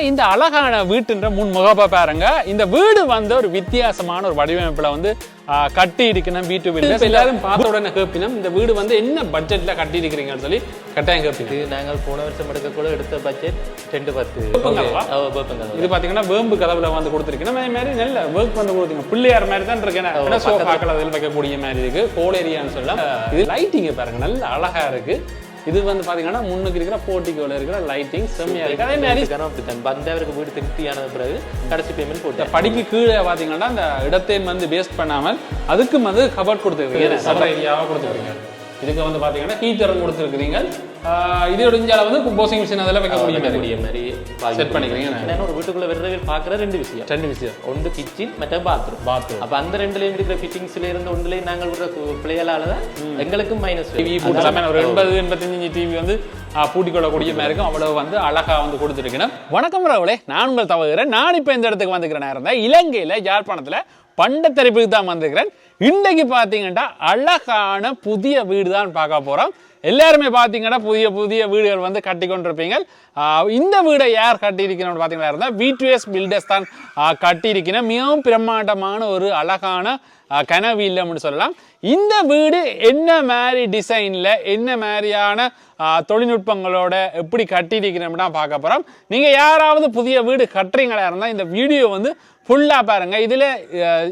இந்த அழகான வீட்டுன்ற முன்முகப்பை பாருங்க. இந்த வீடு வந்து ஒரு வித்தியாசமான ஒரு வடிவமைப்புல வந்து கட்டி இருக்கணும். வீட்டு வீடு எல்லாரும் பார்த்த உடனே கேட்பினோம், இந்த வீடு வந்து என்ன பட்ஜெட்ல கட்டி இருக்கிறீங்கன்னு சொல்லி கட்டாயம் கேட்பீங்க. நாங்கள் போன வருஷம் எடுக்க கூட எடுத்த பட்ஜெட் 210. இது பாத்தீங்கன்னா வேம்பு கதவுல வந்து கொடுத்துருக்கணும். அதே மாதிரி நல்ல ஒர்க் வந்து கொடுத்தீங்க. பிள்ளையார் மாதிரி தான் இருக்கேன். சோஃபாக்கள் அதில் வைக்கக்கூடிய மாதிரி இருக்கு. கோல் ஏரியான்னு சொல்லலாம். இது லைட்டிங்க பாருங்க, நல்ல அழகா இருக்கு. இது வந்து பாத்தீங்கன்னா முன்னுக்கு இருக்கிற போர்ட்டிகோல இருக்கிற லைட்டிங் செம்மையா இருக்கு. அதே மாதிரி வந்தவருக்கு வீடு திருப்தியான பிறகு கடைசி பேமெண்ட் போட்டு படிக்கு கீழே பாத்தீங்கன்னா அந்த இடத்தையும் வந்து வேஸ்ட் பண்ணாமல் அதுக்கும் வந்து கபர்ட் கொடுத்துருக்கீங்க, சபர் ஏரியாவா கொடுத்துருக்கீங்க. இதுக்கு வந்து பாத்தீங்கன்னா ஹீட்டரும் கொடுத்துருக்கீங்க. இதோட இஞ்சால வந்து வாஷிங் மிஷின் அதெல்லாம் வைக்கக்கூடிய மாதிரி செட் பண்ணிக்கிறீங்க. ஒரு வீட்டுக்குள்ள விரைவில் பாக்குற ரெண்டு விஷயம் ஒன்று கிச்சன் மற்ற பாத்ரூம். அப்ப அந்த ரெண்டுலயும் இருக்கிற ஃபிட்டிங்ஸ்ல இருந்து ஒன்றுலயும் நாங்கள் விடுற பிள்ளைகளால தான் எங்களுக்கும் மைனஸ். டிவி போட்டு ஒரு 80-85 டிவி வந்து பூட்டி கொள்ளக்கூடிய மாதிரி இருக்கும். அவ்வளவு வந்து அழகா வந்து கொடுத்துருக்கணும். வணக்கம் ராவலே, நான் உங்கள் தவறுகிறேன். நான் இப்ப இந்த இடத்துக்கு வந்துக்கிற நேரம் தான் இலங்கையில யாழ்ப்பாணத்துல பண்டத்தரிப்புக்கு தான் வந்திருக்கிறேன். இன்றைக்கு பார்த்தீங்கன்னா அழகான புதிய வீடு தான் பார்க்க போகிறோம். எல்லாருமே பார்த்தீங்கன்னா புதிய புதிய வீடுகள் வந்து கட்டி கொண்டிருப்பீங்க. இந்த வீடை யார் கட்டியிருக்கணும்னு பார்த்தீங்கன்னா இருந்தால் V2S பில்டர்ஸ் தான் கட்டியிருக்கணும். மிகவும் பிரம்மாண்டமான ஒரு அழகான கனவு இல்லைன்னு சொல்லலாம். இந்த வீடு என்ன மாதிரி டிசைனில் என்ன மாதிரியான தொழில்நுட்பங்களோட எப்படி கட்டியிருக்கணும்னு தான் பார்க்க போகிறோம். நீங்கள் யாராவது புதிய வீடு கட்டுறீங்களா இருந்தால் இந்த வீடியோ வந்து ஃபுல்லாக பாருங்கள். இதில்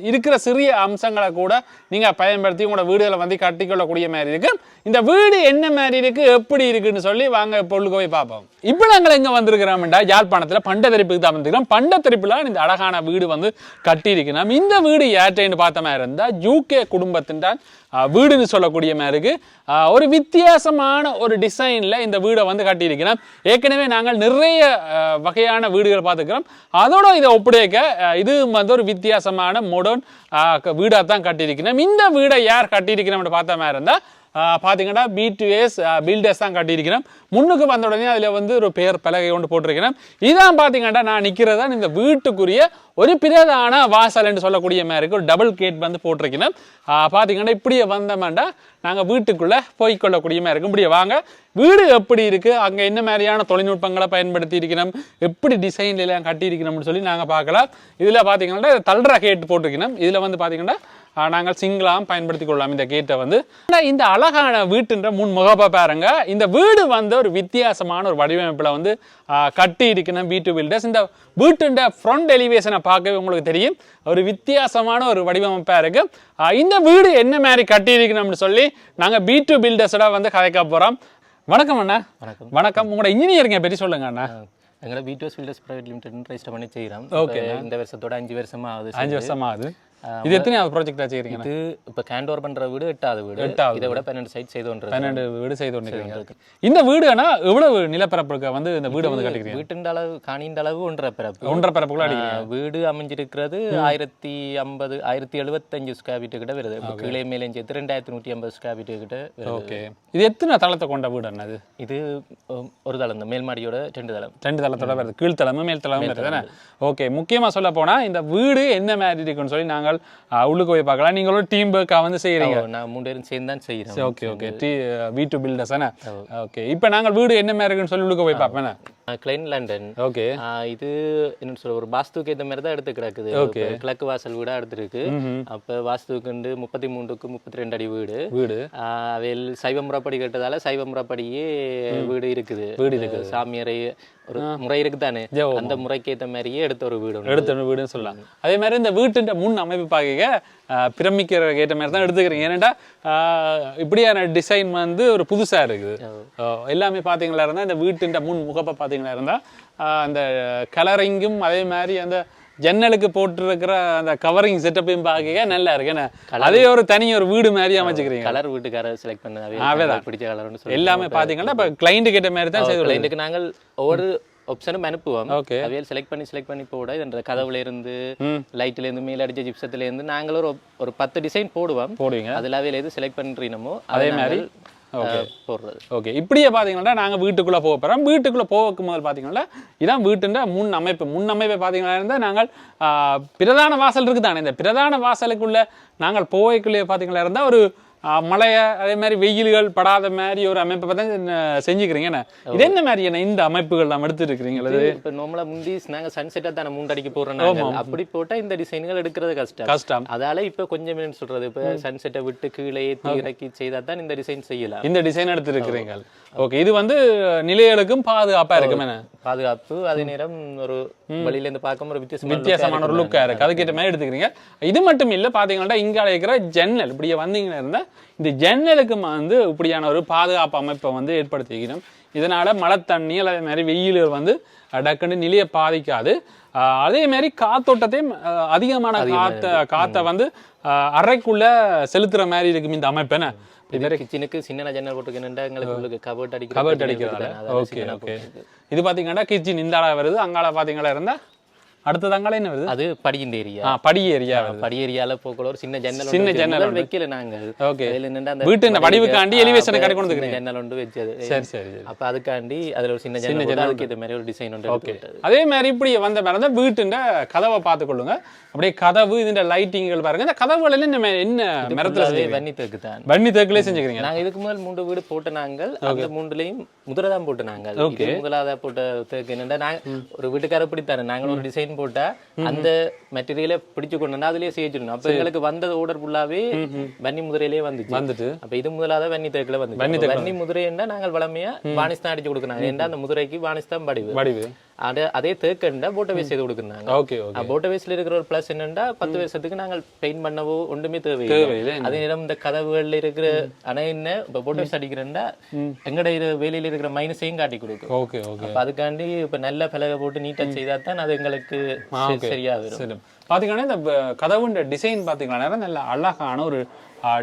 இருக்கிற சிறிய அம்சங்களை கூட நீங்கள் பயன்படுத்தி உங்களோட வீடுகளை வந்து கட்டிக்கொள்ளக்கூடிய மாதிரி இருக்கு. இந்த வீடு என்ன மாதிரி இருக்கு, எப்படி இருக்குன்னு சொல்லி வாங்க பொருளுக்கு போய் பார்ப்போம். இப்போ நாங்கள் எங்கே வந்திருக்கிறோம்டா யாழ்ப்பாணத்தில் பண்டத்தரிப்புக்கு தான் வந்திருக்கிறோம். பண்டத்தரிப்புல இந்த அழகான வீடு வந்து கட்டியிருக்கணும். இந்த வீடு ஏற்றேன்னு பார்த்த மாதிரி இருந்தால் UK குடும்பத்தின் தான் வீடுன்னு சொல்லக்கூடிய மாதிரி இருக்கு. ஒரு வித்தியாசமான ஒரு டிசைனில் இந்த வீடை வந்து கட்டியிருக்கிறோம். ஏற்கனவே நாங்கள் நிறைய வகையான வீடுகள் பார்த்துக்கிறோம். அதோட இதை ஒப்படைக்க இது வந்து ஒரு வித்தியாசமான மாடர்ன் வீடாக தான் கட்டியிருக்கிறோம். இந்த வீடை யார் கட்டியிருக்கிறோம்னு பார்த்த மாதிரி இருந்தால் பார்த்தீங்கன்னா V2S பில்டர்ஸ் தான் கட்டியிருக்கிறோம். முன்னுக்கு வந்த உடனே அதில் வந்து ஒரு பெயர் பலகை கொண்டு போட்டிருக்கிறேன். இதான் பார்த்தீங்கன்னா நான் நிற்கிறது தான் இந்த வீட்டுக்குரிய ஒரு பிரதான வாசல் என்று சொல்லக்கூடிய மாதிரி இருக்கு. ஒரு டபுள் கேட் வந்து போட்டிருக்கிறோம். பார்த்தீங்கன்னா இப்படியே வந்தோம்னா நாங்கள் வீட்டுக்குள்ளே போய்கொள்ளக்கூடிய மாதிரி இருக்கும். இப்படியே வாங்க, வீடு எப்படி இருக்குது, அங்கே என்ன மாதிரியான தொழில்நுட்பங்களை பயன்படுத்தி இருக்கிறோம், எப்படி டிசைன்ல எல்லாம் கட்டியிருக்கிறோம்னு சொல்லி நாங்கள் பார்க்கலாம். இதில் பார்த்தீங்கன்னா தள்ளுற கேட் போட்டிருக்கணும். இதில் வந்து பார்த்தீங்கன்னா நாங்கள் சிங்கிளாக பயன்படுத்தி கொள்ளலாம் இந்த கேட்டை வந்து. இந்த அழகான வீட்டுன்ற முன்முகப்பை பாருங்க. இந்த வீடு வந்து ஒரு வித்தியாசமான ஒரு வடிவமைப்பில் வந்து கட்டி இருக்கணும் V2 பில்டர்ஸ். இந்த வீட்டுன்ற ஃப்ரண்ட் எலிவேஷனை பார்க்கவே உங்களுக்கு தெரியும், ஒரு வித்தியாசமான ஒரு வடிவமைப்பாக இருக்கு. இந்த வீடு என்ன மாதிரி கட்டி இருக்கணும்னு சொல்லி நாங்கள் V2 பில்டர்ஸோட வந்து கதைக்க போகிறோம். வணக்கம் அண்ணா. வணக்கம். உங்களோட இன்ஜினியரிங்கை பற்றி சொல்லுங்க அண்ணா. எங்களை V2S filters private limited register பண்ணி செய்கிறோம். ஓகே, இந்த வருஷத்தோட 5 வருஷமா ஆகுது. 5 வருஷமா ஆகுது. இது எத்தனையாவது ப்ராஜெக்ட் செய்றீங்க? இது இப்போ ஹேண்ட் ஓவர் பண்ற வீடு 8வது வீடு. இதை விட 12 சைட் செய்து கொண்டிருக்கோம். 12 வீடு செய்து கொண்டிருக்கீங்க. இந்த வீடுனா எவ்வளவு நிலப்பரப்புக்கு வந்து இந்த வீடு வந்து கட்டிக்கிறீங்க? வீட்டின் அளவு காணியின் அளவு 1.5 பரப்பு. 1.5 பரப்புக்குள்ள அடிக்கிறீங்க. வீடு அமைஞ்சிருக்கிறது 1050 1075 ஸ்கொயர் ஃபீட் கிட்ட வருது. கீழே மேலே சேர்த்து 2150 ஸ்கொயர் ஃபீட் கிட்ட வருது. ஓகே, இது எத்தனை தளத்தை கொண்ட வீடு அண்ணா? இது ஒரு தளம் தான். மேல் மாடியோட 2 தளத்தோட வருது. கீழ் தளமும் மேல் தளமும் வருது. ஓகே, முக்கியமா சொல்ல போனா இந்த வீடு என்ன மாதிரி இருக்குன்னு சொல்லி நாங்கள் உள்ளுக்கு போய் பார்க்கலாம். நீங்களும் டீம் ஒர்க்கா வந்து செய்யறீங்க. நான் 3 பேரும் சேர்ந்து தான் செய்யறோம். ஓகே ஓகே, V2 பில்டர்ஸ் தானே. ஓகே, இப்போ நாங்கள் வீடு என்ன மாதிரி இருக்குன்னு சொல்லி உள்ளுக்கு போய் பார்ப்பேன். Kline London. ஓகே, இது என்ன சொல்ற ஒரு வாஸ்துக்கு ஏற்ற மாதிரி தான் எடுத்து கிடக்குது. கிழக்கு வாசல் வீடா எடுத்துருக்கு. அப்ப வாஸ்துக்கு 33க்கு 32 அடி வீடு. அவையில் சைவ முறைப்படி கேட்டதால சைவ முறைப்படியே வீடு இருக்குது. சாமியரை ஒரு முறை இருக்குதானே, அந்த முறைக்கு ஏற்ற மாதிரியே எடுத்த ஒரு வீடுன்னு சொல்லலாம். அதே மாதிரி இந்த வீட்டு முன் அமைப்பு பார்க்க பிரமிக்கிற ஏற்ற மாதிரி தான் எடுத்துக்கிறீங்க. ஏன்னாடா இப்படியான டிசைன் வந்து ஒரு புதுசா இருக்குது. எல்லாமே பார்த்தீங்களா இருந்தால் இந்த வீட்டு முன் முகப்பை பார்த்தீங்களா இருந்தால் அந்த கலரிங்கும் அதே மாதிரி அந்த ஜன்னலுக்கு போட்டிருக்கிற அந்த கவரிங் செட்டப்பையும் பார்க்க நல்லா இருக்கு. அதே ஒரு தனி ஒரு வீடு மாதிரி அமைச்சுக்கிறீங்க. கலர் வீட்டுக்காரர் செலக்ட் பண்ண பிடிச்ச கலர் எல்லாமே பார்த்தீங்கன்னா இப்போ கிளைண்ட் கிட்ட மாதிரி தான் செய்து. கிளைண்ட்டுக்கு நாங்கள் ஒவ்வொரு ஆப்ஷனும் அனுப்புவோம். அவையில் செலக்ட் பண்ணி போட இந்த கதவுல இருந்து லைட்ல இருந்து மேல அடிச்ச ஜிப்சத்துல இருந்து நாங்கள் ஒரு 10 டிசைன் போடுவீங்க. அதுல அவையில் எது செலக்ட் பண்றீனமோ அதே மாதிரி போடுறது. ஓகே, இப்படியே பாத்தீங்கன்னா நாங்க வீட்டுக்குள்ள போக போறோம். வீட்டுக்குள்ள போக முதல் பாத்தீங்கன்னா இதான் வீட்டுன்ற முன் அமைப்பை பாத்தீங்கன்னா இருந்தா நாங்கள் பிரதான வாசல் இருக்குதானே, இந்த பிரதான வாசலுக்குள்ள நாங்கள் போவைக்குள்ளே பாத்தீங்கன்னா இருந்தா ஒரு மழைய அதே மாதிரி வெயில்கள் படாத மாதிரி ஒரு அமைப்பை தான் செஞ்சுக்கிறீங்க. இது என்ன மாதிரியான இந்த அமைப்புகள் நம்ம எடுத்துட்டு இருக்கிறீங்களா? இப்போ நார்மலா முந்தி நாங்க சன்செட்டா தானே மூண்டடிக்க போறோம், அப்படி போட்டா இந்த டிசைன்கள் எடுக்கிறது கஷ்டம். அதால இப்ப கொஞ்சம் என்ன சொல்றது, இப்ப சன்செட்டை விட்டு கீழே ஏற்றி இறக்கி செய்தா தான் இந்த டிசைன் செய்யலாம். இந்த டிசைன் எடுத்துருக்கிறீங்க. ஓகே, இது வந்து நிலைகளுக்கும் பாதுகாப்பா இருக்கும். பாதுகாப்பு, அதே நேரம் ஒரு வழியில இருந்து பார்க்கும் ஒரு வித்தியாசமான ஒரு லுக்கா இருக்கு. அதுக்கேற்ற மாதிரி எடுத்துக்கிறீங்க. இது மட்டும் இல்ல, பாத்தீங்கன்னா இங்க இருக்கிற ஜன்னல் இப்படியே வந்தீங்கன்னா இருந்தா இந்த ஜன்னலுக்கு வந்து இப்படியான ஒரு பாதுகாப்பு அமைப்பை வந்து ஏற்படுத்திக்கணும். இதனால மழை தண்ணி அதே மாதிரி வெயில் வந்து டக்குன்னு நிலையை பாதிக்காது. அதே மாதிரி காத்தோட்டத்தையும் அதிகமான காத்தை வந்து அறைக்குள்ள செலுத்துற மாதிரி இருக்கும் இந்த அமைப்பு. என்ன கிச்சனுக்கு சின்ன ஜன்னல் போட்டுக்கிட்டு எங்களுக்கு கபோர்ட் அடிக்கிறது. Okay okay. இது பாத்தீங்கன்னா கிச்சன் இந்த ஆளா வருது, அங்கால பாத்தீங்களா இருந்தா அடுத்தது அங்கால என்ன வருது, அது படியின் ஏரியா. படி ஏரியா, படி ஏரியால போக்குள்ள ஒரு சின்ன ஜன்னல் வைக்கல நாங்க. ஓகே, வீட்டு வடிவுக்காண்டி எலிவேஷன் கடை கொண்டு வந்து ஜன்னல் ஒன்று வச்சது. சரி சரி. அப்ப அதுக்காண்டி அதுல ஒரு சின்ன ஜன்னல், அதுக்கு இது மாதிரி ஒரு டிசைன் ஒன்று. ஓகே, அதே மாதிரி இப்படி வந்த மாதிரி தான் வீட்டுண்ட கதவை பார்த்துக்கொள்ளுங்க. அப்படியே கதவு இந்த லைட்டிங்கள் பாருங்க. இந்த கதவுகள் என்ன மரத்துல வன்னி தேக்கு தான், வன்னி தேக்குலயே செஞ்சுக்கிறீங்க. நாங்க இதுக்கு முதல் 3 வீடு போட்டு நாங்கள் அந்த 3லயும் முதலதான் போட்டு நாங்கள். முதலாவதா போட்ட தேக்கு என்னன்னா, நாங்க ஒரு வீட்டுக்கார பிடித்தாரு, நாங்க ஒரு டிசைன் போட்டா அந்த மெட்டீரியலை பிடிச்சு கொண்டு அதுலயே செய்யணும். அப்ப எங்களுக்கு வந்த ஆர்டர் ஃபுல்லாவே வன்னி முதிரையிலேயே வந்துட்டு. அப்ப இது முதலாத வன்னி தேக்குல வந்து வன்னி முதிரை என்ன நாங்கள் வளமையா வானிஸ் தான் அடிச்சு கொடுக்கணும். ஏன்னா அந்த முதிரைக்கு வானிஸ் தான் வடிவு. அதே தேக்கண்டா போட்டோவேஸ் செய்து கொடுக்குறாங்க. போட்டோவேஸ்ல இருக்கிற ஒரு பிளஸ் என்னன்னா 10 வருஷத்துக்கு நாங்கள் பெயிண்ட் பண்ணவோ ஒன்றுமே தேவையில்லை. அதே நேரம் இந்த கதவுகள்ல இருக்கிற ஆனா என்ன இப்ப போட்டோவேஸ் அடிக்கிறேன்டா எங்கட வேலையில இருக்கிற மைனஸையும் காட்டி கொடுக்கும். அப்ப அதுக்காண்டி இப்ப நல்ல பலகை போட்டு நீட்டா செய்தா தான் அது எங்களுக்கு சரியா வரும். பாத்தீங்கன்னா இந்த கதவுண்ட டிசைன் பாத்தீங்கன்னா நல்ல அழகான ஒரு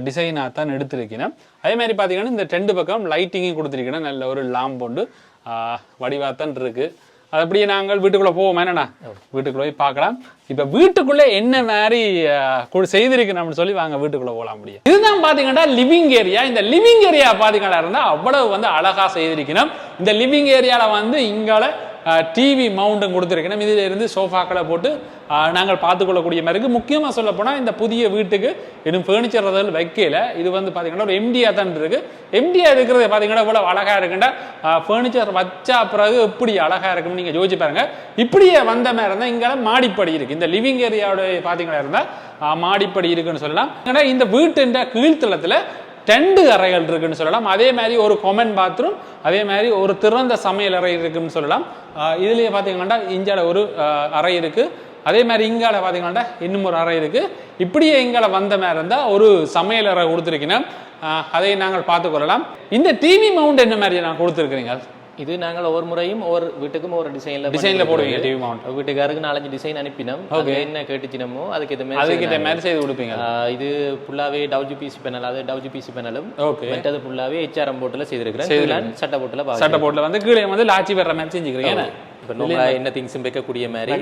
டிசைனா தான் எடுத்திருக்கேன். அதே மாதிரி பாத்தீங்கன்னா இந்த 2 பக்கம் லைட்டிங்கும் கொடுத்துருக்கேன். நல்ல ஒரு லாம்பொண்டு வடிவாத்தான் இருக்கு. அது அப்படியே நாங்கள் வீட்டுக்குள்ள போவோம். என்னண்ணா வீட்டுக்குள்ள போய் பார்க்கலாம். இப்ப வீட்டுக்குள்ள என்ன மாதிரி செய்திருக்கணும்னு சொல்லி வாங்க வீட்டுக்குள்ள போகலாம். முடியும். இதுதான் பாத்தீங்கன்னா லிவிங் ஏரியா. இந்த லிவிங் ஏரியா பாத்தீங்கன்னா இருந்தா அவ்வளவு வந்து அழகா செய்திருக்கணும். இந்த லிவிங் ஏரியால வந்து இங்கால டிவி மவுண்ட்டும் கொடுத்துருக்கணும். இதில் இருந்து சோஃபாக்களை போட்டு நாங்கள் பார்த்துக்கொள்ளக்கூடிய மாதிரி இருக்குது. முக்கியமாக சொல்ல போனால் இந்த புதிய வீட்டுக்கு இன்னும் ஃபர்னிச்சர் வைக்கல. இது வந்து பார்த்தீங்கன்னா ஒரு எம்டியா தான் இருக்குது. எம்டியா இருக்கிறது பார்த்தீங்கன்னா இவ்வளோ அழகாக இருக்குண்டா ஃபர்னிச்சர் வச்சா பிறகு எப்படி அழகாக இருக்குன்னு நீங்கள் யோசிச்சு பாருங்க. இப்படியே வந்த மாதிரி இருந்தால் இங்கே மாடிப்படி இருக்குது. இந்த லிவிங் ஏரியாவோட பார்த்தீங்கன்னா இருந்தால் மாடிப்படி இருக்குன்னு சொல்லலாம். ஏன்னா இந்த வீட்டுன்ற கீழ்த்தளத்தில் 2 அறைகள் இருக்குன்னு சொல்லலாம். அதே மாதிரி ஒரு காமன் பாத்ரூம், அதே மாதிரி ஒரு திறந்த சமையல் அறை இருக்குன்னு சொல்லலாம். இதுலயே பாத்தீங்கன்னா இங்கால ஒரு அறை இருக்கு. அதே மாதிரி இங்கால பாத்தீங்கன்னா இன்னும் ஒரு அறை இருக்கு. இப்படியே இங்கால வந்த மாதிரி இருந்தா ஒரு சமையல் அறை கொடுத்துருக்கீங்க. அதை நாங்கள் பார்த்துக்கொள்ளலாம். இந்த டிவி மவுண்ட் என்ன மாதிரி நான் கொடுத்துருக்கீங்க? இது நாங்கள் ஒவ்வொரு முறையும் ஒவ்வொரு வீட்டுக்கும் ஒரு டிசைன்ல போடுவீங்க. டிவி மவுண்ட் வீட்டுக்காருக்கு 4-5 டிசைன் அனுப்பினோம். என்ன கேட்டுச்சினமோ அதுக்கு மாதிரி செய்து கொடுப்பீங்க. இது ஃபுல்லாவே WPC பேனல், அது WPC பேனலும் மற்றது ஃபுல்லாவே HRM போர்ட்ல செய்திருக்கிறேன். சட்ட போர்ட்ல வந்து கீழே வந்து லாச்சி வர்ற மாதிரி செஞ்சுக்கிறீங்க. என்ன திங்ஸும் வைக்கக்கூடிய மாதிரி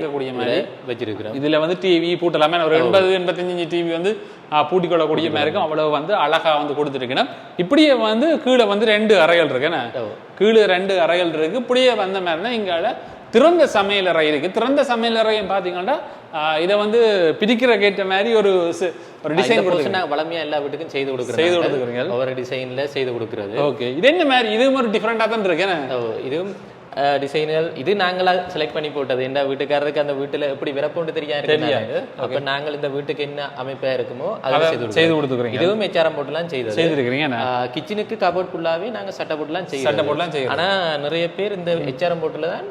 வச்சிருக்கிறோம். இதுல வந்து டிவி பூட்டலாமே ஒரு 80-85 டிவி வந்து பூட்டிக்கொள்ளக்கூடிய மாதிரி இருக்கும். அவ்வளவு வந்து அழகா வந்து கொடுத்துருக்கணும். இப்படியே வந்து கீழே வந்து 2 அறைகள் இருக்கு. கீழே 2 அறைகள் இருக்கு. இப்படியே வந்த மாதிரினா இங்கால திறந்த சமையல் அறை இருக்கு. திறந்த சமையல் அறையும் பாத்தீங்கன்னா இதை வந்து பிரிக்கிற கேட்ட மாதிரி ஒரு டிசைன் வளமையா எல்லா வீட்டுக்கும் செய்து கொடுக்குறீங்க. ஒவ்வொரு டிசைன்ல செய்து கொடுக்குறது. ஓகே, இது என்ன மாதிரி இதுவும் ஒரு டிஃபரெண்டா தான் இருக்கு. இதுவும் டிசைன்கள் இது நாங்களா செலக்ட் பண்ணி போட்டது. என்ன வீட்டுக்காரருக்கு அந்த வீட்டுல எப்படி விரப்போண்டு தெரியாது. அப்ப நாங்கள் இந்த வீட்டுக்கு என்ன அமைப்பா இருக்குமோ அதை செய்து கொடுத்துக்கிறோம். இதுவும் HRM போட்டுலாம் செய்திருக்கிறீங்க. கிச்சனுக்கு கபோர்ட் ஃபுல்லாவே நாங்க சட்ட போட்டுலாம் செய்யறோம். ஆனா நிறைய பேர் இந்த HRM போட்டுல தான்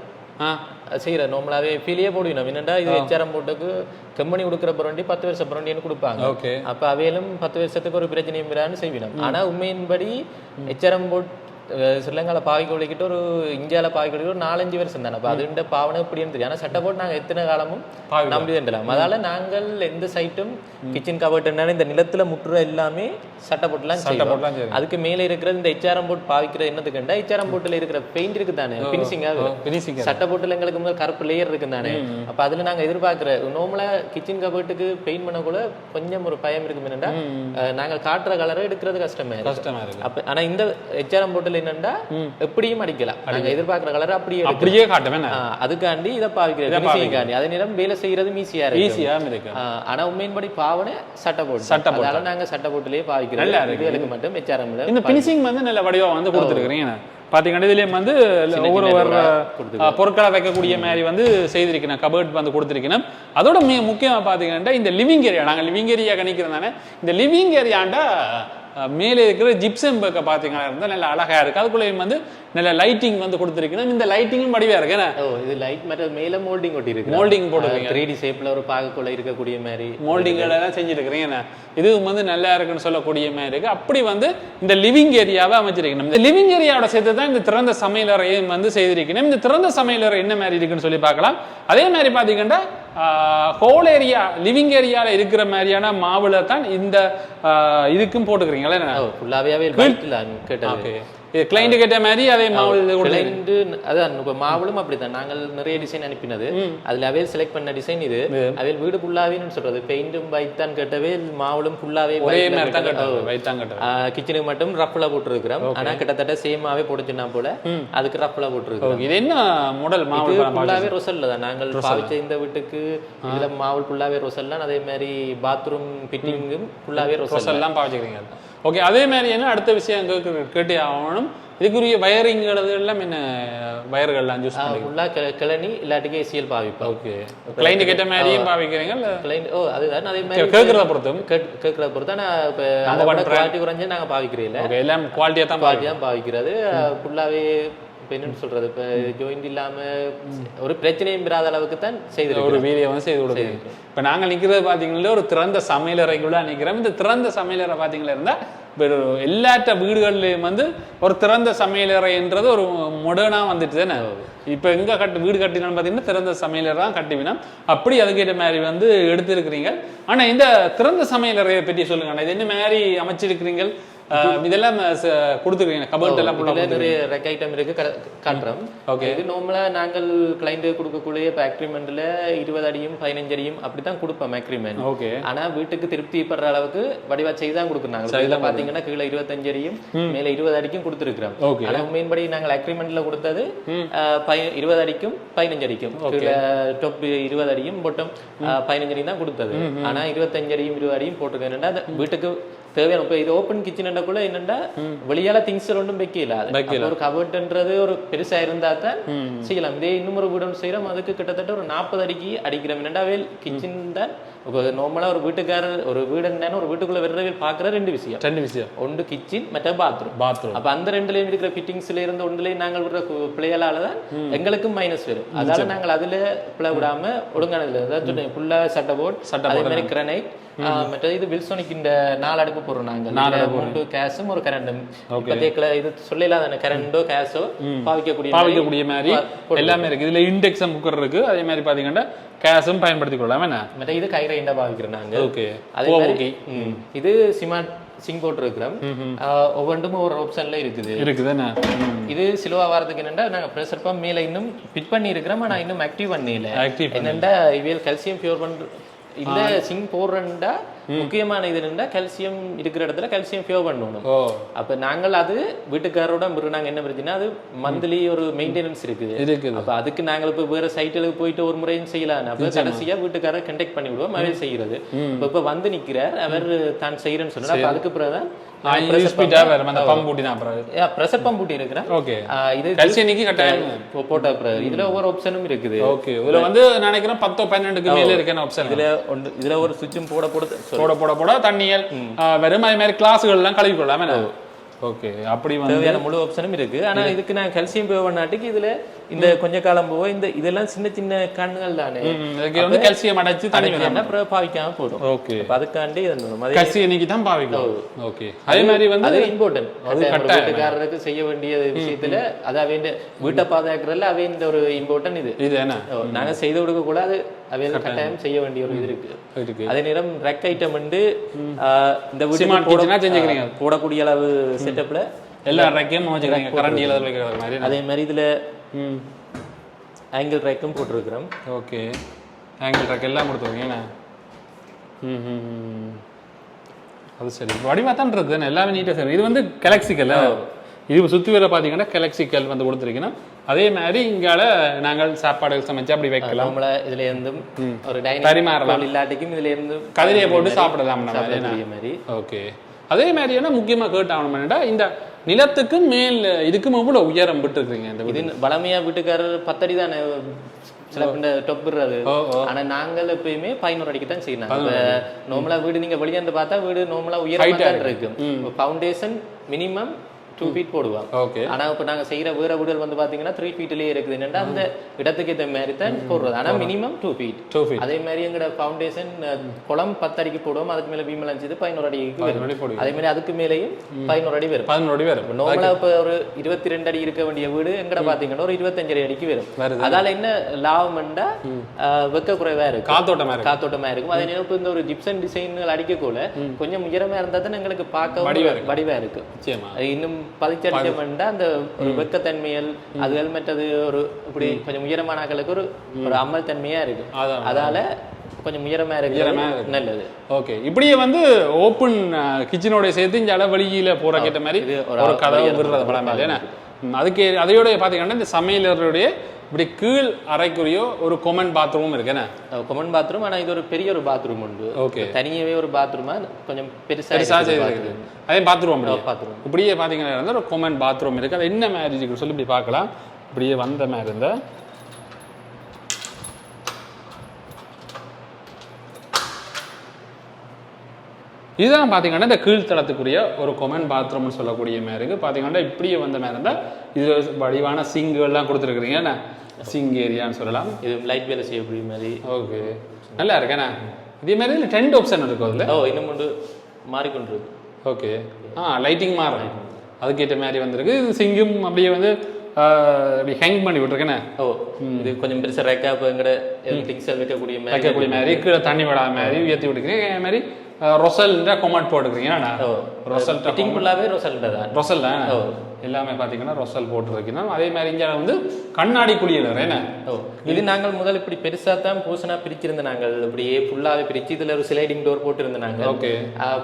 செய்யற நார்மலாவே ஃபீலியே போடுவோம். என்னடா இது HRM போட்டுக்கு கம்பெனி கொடுக்குற புரண்டி 10 வருஷம் புரண்டின்னு கொடுப்பாங்க. அப்ப அவையிலும் 10 வருஷத்துக்கு ஒரு பிரச்சனையும் செய்யணும். ஆனா உண்மையின்படி HRM போட் ஸ்ரீலங்கால பாவிக்கொள்ளிக்கிட்டு ஒரு இந்தியாவில பாவிக்கொள்ளிக்கிட்டு ஒரு 4-5 வருஷம் தானே. அப்போ அதுண்ட பாவனை இப்படின்னு தெரியும். ஆனால் சட்டை போட்டு நாங்கள் எத்தனை காலமும் நம்பி தண்டலாம். அதால நாங்கள் எந்த சைட்டும் கிச்சன் கபோர்ட் இந்த நிலத்துல முற்றுற எல்லாமே சட்டை போட்டுலாம் செய்வோம். அதுக்கு மேலே இருக்கிறது இந்த HRM போட் பாவிக்கிறது என்னதுக்குண்டா HRM போட்டுல இருக்கிற பெயிண்ட் இருக்கு தானே, பினிஷிங்காக சட்டை போட்டுல எங்களுக்கு முதல் கருப்பு லேயர் இருக்கு தானே. அப்ப அதுல நாங்க எதிர்பார்க்கிற நார்மலா கிச்சன் கபோர்ட்டுக்கு பெயிண்ட் பண்ண கூட கொஞ்சம் ஒரு பயம் இருக்கு. என்னன்னா நாங்கள் காட்டுற கலரை எடுக்கிறது கஷ்டமா இருக்கு. அப்ப ஆனா இந்த HRM போட்டுல என்னன்னா எப்படியும் அடிக்கலாம், நாங்க எதிர்பார்க்கிற கலர் அப்படியே காட்டுவேன். அதுக்காண்டி இதை பாவிக்கிறேன். அதே நேரம் வேலை செய்யறது ஈஸியா இருக்கு. ஆனா உண்மையின்படி பாவனை சட்டை போட்டு, அதனால நாங்க சட்டை போட்டுலயே பாவிக்கிறோம். இதுகளுக்கு மட்டும் HRM-ல இந்த பினிஷிங் வந்து நல்ல வடிவா வந்து கொடுத்துருக்கீங்க. பாத்தீங்கன்னா இதுலயும் வந்து ஒவ்வொரு பொருட்களை வைக்கக்கூடிய மாதிரி வந்து செய்திருக்கணும், கபர்ட் வந்து கொடுத்துருக்கணும். அதோட முக்கியமா பாத்தீங்கன்னா இந்த லிவிங் ஏரியா, நாங்க லிவிங் ஏரியா கணிக்கிறோம் தானே, இந்த லிவிங் ஏரியாண்டா மேலே இருக்கிற ஜிப்சம் பேக்க பார்த்தீங்கன்னா இருந்தால் நல்லா அழகா இருக்கு. அதுக்குள்ளேயும் வந்து நல்ல லைட்டிங் வந்து கொடுத்துருக்கணும். இந்த லைட்டிங்கும் வடிவா இருக்கு. இது லைட் மட்டும் மேல மோல்டிங் ஒட்டி இருக்கு. மோல்டிங் போட்டுருக்கீங்க 3D ஷேப்ல ஒரு பாகக்குள்ள இருக்கக்கூடிய மாதிரி மோல்டிங்கள் எல்லாம் செஞ்சுருக்கிறீங்க. இதுவும் வந்து நல்லா இருக்குன்னு சொல்லக்கூடிய மாதிரி இருக்கு. அப்படி வந்து இந்த லிவிங் ஏரியாவை அமைச்சிருக்கணும். இந்த லிவிங் ஏரியாவோட சேர்த்து தான் இந்த திறந்த சமையலறையும் வந்து செய்திருக்கணும். இந்த திறந்த சமையலறை என்ன மாதிரி இருக்குன்னு சொல்லி பார்க்கலாம். அதே மாதிரி பார்த்தீங்கன்னா ஹோல் ஏரியா லிவிங் ஏரியாவில் இருக்கிற மாதிரியான மாவுல தான் இந்த இதுக்கும் போட்டுக்கிறீங்களா? கிளைண்ட் கேட்ட மாதிரி அதே மாவு அதான் இப்போ மாவுளும் அப்படித்தான். நாங்கள் நிறைய டிசைன் அனுப்பினது, அதுல அவையில் செலக்ட் பண்ண டிசைன் இது. அவையில் வீடு ஃபுல்லாவேன்னு சொல்றது, பெயிண்டும் வைத்தான் கேட்டவே மாவுளும் ஃபுல்லாவே கிச்சனுக்கு மட்டும் ரஃப்ல போட்டுருக்கிறோம். ஆனா கிட்டத்தட்ட சேமாவே போட்டுச்சுன்னா போல அதுக்கு ரஃப்ல போட்டுருக்கோம். இது என்ன மாடல்? மாவு ஃபுல்லாவே ரொசல்ல தான் நாங்கள் பாவிச்ச இந்த வீட்டுக்கு. இதுல மாவுள் ஃபுல்லாவே ரொசல் தான். அதே மாதிரி பாத்ரூம் ஃபிட்டிங்கும் ஃபுல்லாவே ரொசல் தான் பாவிச்சுக்கிறீங்க. ஓகே, அதே மாதிரி என்ன அடுத்த விஷயம் கேட்டே ஆகணும். இதுக்குரிய வயரிங்கிறது எல்லாம் என்ன வயர்கள்லாம் யூஸ் பண்ணுவீங்க? ஃபுல்லா கிளனி இல்லாட்டிக்கு ஏசிஎல் பாவிப்போம். ஓகே, கிளைண்ட் கேட்ட மாதிரியும் பாவிக்கிறீங்க இல்ல? கிளைண்ட் அதுதான். அதே மாதிரி கேட்கறத பொறுத்து ஆனா இப்போ குவாலிட்டி குறைஞ்சு நாங்க பாவிக்கிறோம் இல்ல. ஓகே, எல்லாம் குவாலிட்டியா தான் பாவிக்கிறது. ஃபுல்லாவே என்னன்னு சொல்றது, இப்ப ஜாயிண்ட் இல்லாம ஒரு பிரச்சனையும் பெறாத அளவுக்கு தான் செய்து ஒரு வீடியோ வந்து செய்து கொடுக்குறீங்க. இப்ப நாங்க நிக்கிறது பாத்தீங்கன்னா ஒரு திறந்த சமையலறைக்குள்ள நிக்கிறோம். இந்த திறந்த சமையலறை பாத்தீங்களா இருந்தா எல்லாட்ட வீடுகள்லயும் வந்து ஒரு திறந்த சமையலறைன்றது ஒரு மொடர்னா வந்துட்டு தானே. இப்ப எங்க வீடு கட்டினோம்னு பாத்தீங்கன்னா திறந்த சமையலறை தான் கட்டிவினோம். அப்படி அதுக்கேற்ற மாதிரி வந்து எடுத்திருக்கிறீங்க. ஆனா இந்த திறந்த சமையலறையை பற்றி சொல்லுங்க. இது என்ன மாதிரி அமைச்சிருக்கிறீங்க? இதெல்லாம் கொடுத்துருக்கீங்க, கபர்ட் எல்லாம் நிறைய ரெக் ஐட்டம் இருக்கு, காட்டுறோம். ஓகே, இது நார்மலா நாங்கள் கிளைண்ட் கொடுக்கக்கூடிய அக்ரிமெண்ட்ல 20 அடியும் 15 அடியும் அப்படித்தான் கொடுப்போம் அக்ரிமெண்ட். ஓகே, ஆனா வீட்டுக்கு திருப்தி படுற அளவுக்கு வடிவா செய்து தான் கொடுக்குறாங்க. இதுல பாத்தீங்கன்னா கீழே 25 அடியும் மேல 20 அடிக்கும் கொடுத்துருக்கிறோம். ஆனா மெயின்படி நாங்கள் அக்ரிமெண்ட்ல கொடுத்தது 20 அடிக்கும் 15 அடிக்கும். கீழே டாப் 20 அடியும் பொட்டம் 15 அடியும் தான் கொடுத்தது. ஆனா 25 அடியும் 20 அடியும் போட்டுருக்கேன். வீட்டுக்கு தேவையான இப்போ இது ஓப்பன் கிச்சனுக்குள்ள என்னன்னா வெளியால திங்ஸ் ஒன்றும் வைக்கல. ஒரு கபர்ட்ன்றது ஒரு பெருசா இருந்தா தான் செய்யலாம். இதே இன்னும் ஒரு வீடு செய்யறோம், அதுக்கு கிட்டத்தட்ட ஒரு 40 அடிக்கு அடிக்கிறோம். என்னண்டா வேல் கிச்சன் தான் நார்மலா ஒரு வீட்டுக்காரர் ஒரு வீடு என்னன்னு ஒரு வீட்டுக்குள்ள வெறவே பாக்குற ரெண்டு விஷயம். ஒன்று கிச்சன், மற்ற பாத்ரூம். அப்ப அந்த ரெண்டுலயும் இருக்கிற ஃபிட்டிங்ஸ்ல இருந்து ஒன்றுலயும் நாங்கள் விடுற பிள்ளைகளால தான் எங்களுக்கும் மைனஸ் வரும். அதனால நாங்கள் அதுல பிள்ளை விடாம ஒழுங்கானதுல அதாவது சொன்னேன் ஃபுல்லா சட்டை போர்ட், அதே மாதிரி கிரனைட், மற்றது இது வில்சோனிக் இந்த 4 அடுப்பு போடுறோம் நாங்க. 3 கேஸும் ஒரு கரண்டும். இது சொல்லலாம் கரண்டோ கேஸோ பாவிக்கக்கூடிய மாதிரி எல்லாமே இருக்கு. இதுல இண்டக்ஷன் குக்கர் இருக்கு. அதே மாதிரி பாத்தீங்கன்னா கேஸும் பயன்படுத்திக் கொள்ளலாம். என்ன இது கைரேண்டா பாவிக்கிறோம் நாங்க. ஓகே, அதே மாதிரி இது சிமார்ட் சிங் போட்டு இருக்கிறோம். ஒவ்வொன்றும் ஒரு ஆப்ஷன்ல இருக்குது. இது சிலுவா வாரத்துக்கு என்னன்னா நாங்க ப்ரெஷர் பம்ப் மேல இன்னும் ஃபிட் பண்ணி இருக்கிறோம். ஆனா இன்னும் ஆக்டிவ் பண்ணல. என்னண்டா இவியல் கால்சியம் பியூர் பண்ற இந்த சிங் போடுறா முக்கியமான இது என்னன்னா கால்சியம் இருக்கிற இடத்துல கால்சியம் ஃபியூர் பண்ணணும். அப்ப நாங்கள் அது வீட்டுக்காரோட நாங்க என்ன பிரச்சனை, அது மந்த்லி ஒரு மெயின்டெனன்ஸ் இருக்குது. அப்ப அதுக்கு நாங்கள் இப்ப வேற சைட்டுக்கு போயிட்டு ஒரு முறையும் செய்யலாம். அப்ப கடைசியா வீட்டுக்காரர் கண்டெக்ட் பண்ணி விடுவோம், அவர் செய்யறது. இப்ப வந்து நிக்கிறார், அவர் தான் செய்யறேன்னு சொன்னா அதுக்கு பிறகுதான் பிரஷர் பம்ப் பூட்டி இருக்கிறேன். இதுல ஒவ்வொரு ஆப்ஷனும் இருக்குது. இதுல வந்து நினைக்கிறேன் 10-12க்கு மேல இருக்க ஆப்ஷன். இதுல ஒரு சுவிட்சும் போட தண்ணியல் வெறும் அதே மாதிரி கிளாஸ்கள் எல்லாம் கழுவி கொள்ளலாம். ஓகே, அப்படி வந்து முழு ஆப்ஷனும் இருக்கு. ஆனா இதுக்கு நான் கால்சியம் பண்ணாட்டுக்கு இதுல இந்த கொஞ்ச காலம் போக இந்த இதெல்லாம் சின்ன சின்ன கண்ணுகள் தானே, இதுக்கு வந்து கால்சியம் அடைச்சு தண்ணி வேணா அப்புறம் பாவிக்காம போடும். ஓகே, அதுக்காண்டி கால்சியம் இன்னைக்கு தான் பாவிக்கலாம். ஓகே, அதே மாதிரி வந்து அது இம்பார்ட்டன்ட். அது வீட்டுக்காரருக்கு செய்ய வேண்டிய விஷயத்துல அது வேண்டிய வீட்டை பாதுகாக்கிறதுல இந்த ஒரு இம்பார்ட்டன்ட் இது என்ன நாங்க செய்து கொடுக்க கூடாது. அவையில கட்டாயம் செய்ய வேண்டிய ஒரு இது இருக்கு. அதே நேரம் ரெக் ஐட்டம் வந்து இந்த வீட்டுக்கு போடக்கூடிய அளவு செட்டப்ல எல்லா ரெக்கையும் வச்சுக்கிறாங்க. கரண்டி எல்லாம் வைக்கிற மாதிரி. அதே மாதிரி இதுல ஆங்கிள் ரெக்கும் போட்டுருக்கிறோம். ஓகே, ஆங்கிள் ரெக் எல்லாம் கொடுத்துருக்கீங்க. அது சரி, வடிவா தான் இருக்கு, எல்லாமே நீட்டா சரி. இது வந்து கெலாக்சிக்கல்ல இது சுற்றி வர பார்த்தீங்கன்னா கெலக்சிக்கல் வந்து கொடுத்துருக்கணும். அதே மாதிரி இங்கால நாங்கள் சாப்பாடுகள் சமைச்சு அப்படி வைக்கலாம். நம்மள இதுல இருந்து ஒரு பரிமாறலாம், இல்லாட்டிக்கும் இதுல இருந்து கதிரையை போட்டு சாப்பிடலாம் மாதிரி. ஓகே. அதே மாதிரி என்ன முக்கியமாக கேட்டாகணும்னா இந்த நிலத்துக்கு மேல் இதுக்கும் எவ்வளோ உயரம் விட்டுருக்குறீங்க? இந்த இது வளமையா வீட்டுக்காரர் 10 அடி தானே சில டொப்புறது. ஆனா நாங்கள் எப்பயுமே 11 அடிக்கு தான் செய்யணும். இப்ப நார்மலா வீடு நீங்க வெளியாந்து பார்த்தா வீடு நார்மலா உயரமா தான் இருக்கும். ஃபவுண்டேஷன் மினிமம் 2 feet போடுவாங்க. ஆனா இப்ப நாங்க செய்யற வேற வீடுகள் வந்து பாத்தீங்கன்னா 3 feetலயே இருக்குது. என்னன்னா அந்த இடத்துக்கு ஏற்ற மாதிரி தான் போடுறது. ஆனா மினிமம் 2 feet. அதே மாதிரி எங்கட ஃபவுண்டேஷன் குளம் 10 அடிக்கு போடுவோம். அதுக்கு மேல பீம் அடிச்சது 11 அடிக்கு வரும். அதே மாதிரி அதுக்கு மேலேயும் 11 அடி வரும். 11 அடி வரும். நார்மலா இப்ப ஒரு 22 அடி இருக்க வேண்டிய வீடு எங்கட பாத்தீங்கன்னா ஒரு 25 அடிக்கு வரும். அதால என்ன லாபம்னா வெக்க குறைவா இருக்கும், காத்தோட்டமா இருக்கும். அதே நேரம் இந்த ஒரு ஜிப்சன் டிசைன்கள் அடிக்கக்கூட கொஞ்சம் உயரமா இருந்தா தான் எங்களுக்கு பார்க்க வடிவா இருக்கும். இன்னும் பதிச்சடிச்சா அந்த ஒரு வெக்கத்தன்மையல் அதுகள் மற்றது ஒரு இப்படி கொஞ்சம் உயரமானங்களுக்கு ஒரு அமல் தன்மையா இருக்கு. அதால கொஞ்சம் உயரமா இருக்கு, நல்லது. ஓகே. இப்படியே வந்து ஓப்பன் கிச்சனோட சேர்த்து இந்த வெளியில போற கேட்ட மாதிரி ஒரு கதவு விடுறது படம் இல்லையா? அதுக்கு அதையோட பாத்தீங்கன்னா இந்த சமையலருடைய இப்படி கீழ் அறைக்குரிய ஒரு கொமன் பாத்ரூமும் இருக்குண்ணே. Common bathroom. ஆனா இது ஒரு பெரிய ஒரு பாத்ரூம் உண்டு. ஓகே. தனியாவே ஒரு பாத்ரூமா கொஞ்சம் பெருசா செய்திருக்கு. அதே பாத்ரூம் இப்படியே பாத்தீங்கன்னா ஒரு கொமன் பாத்ரூம் இருக்கு. அது என்ன மாதிரி இருக்கு சொல்லி இப்படி பார்க்கலாம். இப்படியே வந்த மாதிரி இருந்த இதுதான் பார்த்தீங்கன்னா இந்த கீழ்த்தளத்துக்குரிய ஒரு கொமன் பாத்ரூம்னு சொல்லக்கூடிய மாதிரி இருக்குது. பார்த்தீங்கன்னா இப்படியே வந்த மாதிரி இருந்தால் இது வடிவான சிங்குகள்லாம் கொடுத்துருக்குறீங்க. என்ன சிங் ஏரியான்னு சொல்லலாம். இது லைட் வேலை செய்யக்கூடிய மாதிரி. ஓகே, நல்லா இருக்கேண்ணா. இதே மாதிரி இல்லை டென்ட் ஆப்ஷன் இருக்கும் அதில். இன்னும் கொண்டு மாறிக்கொண்டு. ஓகே. லைட்டிங் மாறும், அதுக்கேற்ற மாதிரி வந்திருக்கு. இது சிங்கும் அப்படியே வந்து அப்படி ஹேங் பண்ணி விட்டுருக்கேண்ணே. இது கொஞ்சம் பெருசாக ரேக்காக எங்கட திங்ஸ் வைக்கக்கூடிய மாதிரி கீழே தண்ணி விடாத மாதிரி உயர்த்தி விட்டுக்கிறீங்க. அதே மாதிரி ரொசல்ன்ற கொமெண்ட் போட்டுக்கிறீங்க. ரொசல் ஃபுல்லாகவே ரொசல் தான் எல்லாமே பார்த்தீங்கன்னா ரொசல் போட்டுருக்கீங்க. அதே மாதிரி இங்கே வந்து கண்ணாடி குளியலர். என்ன இது நாங்கள் முதல் இப்படி பெருசாக தான் பூசணா பிரிச்சிருந்த நாங்கள் இப்படியே ஃபுல்லாகவே பிரிச்சு இதில் ஒரு ஸ்லைடிங் டோர் போட்டுருந்த நாங்கள். ஓகே.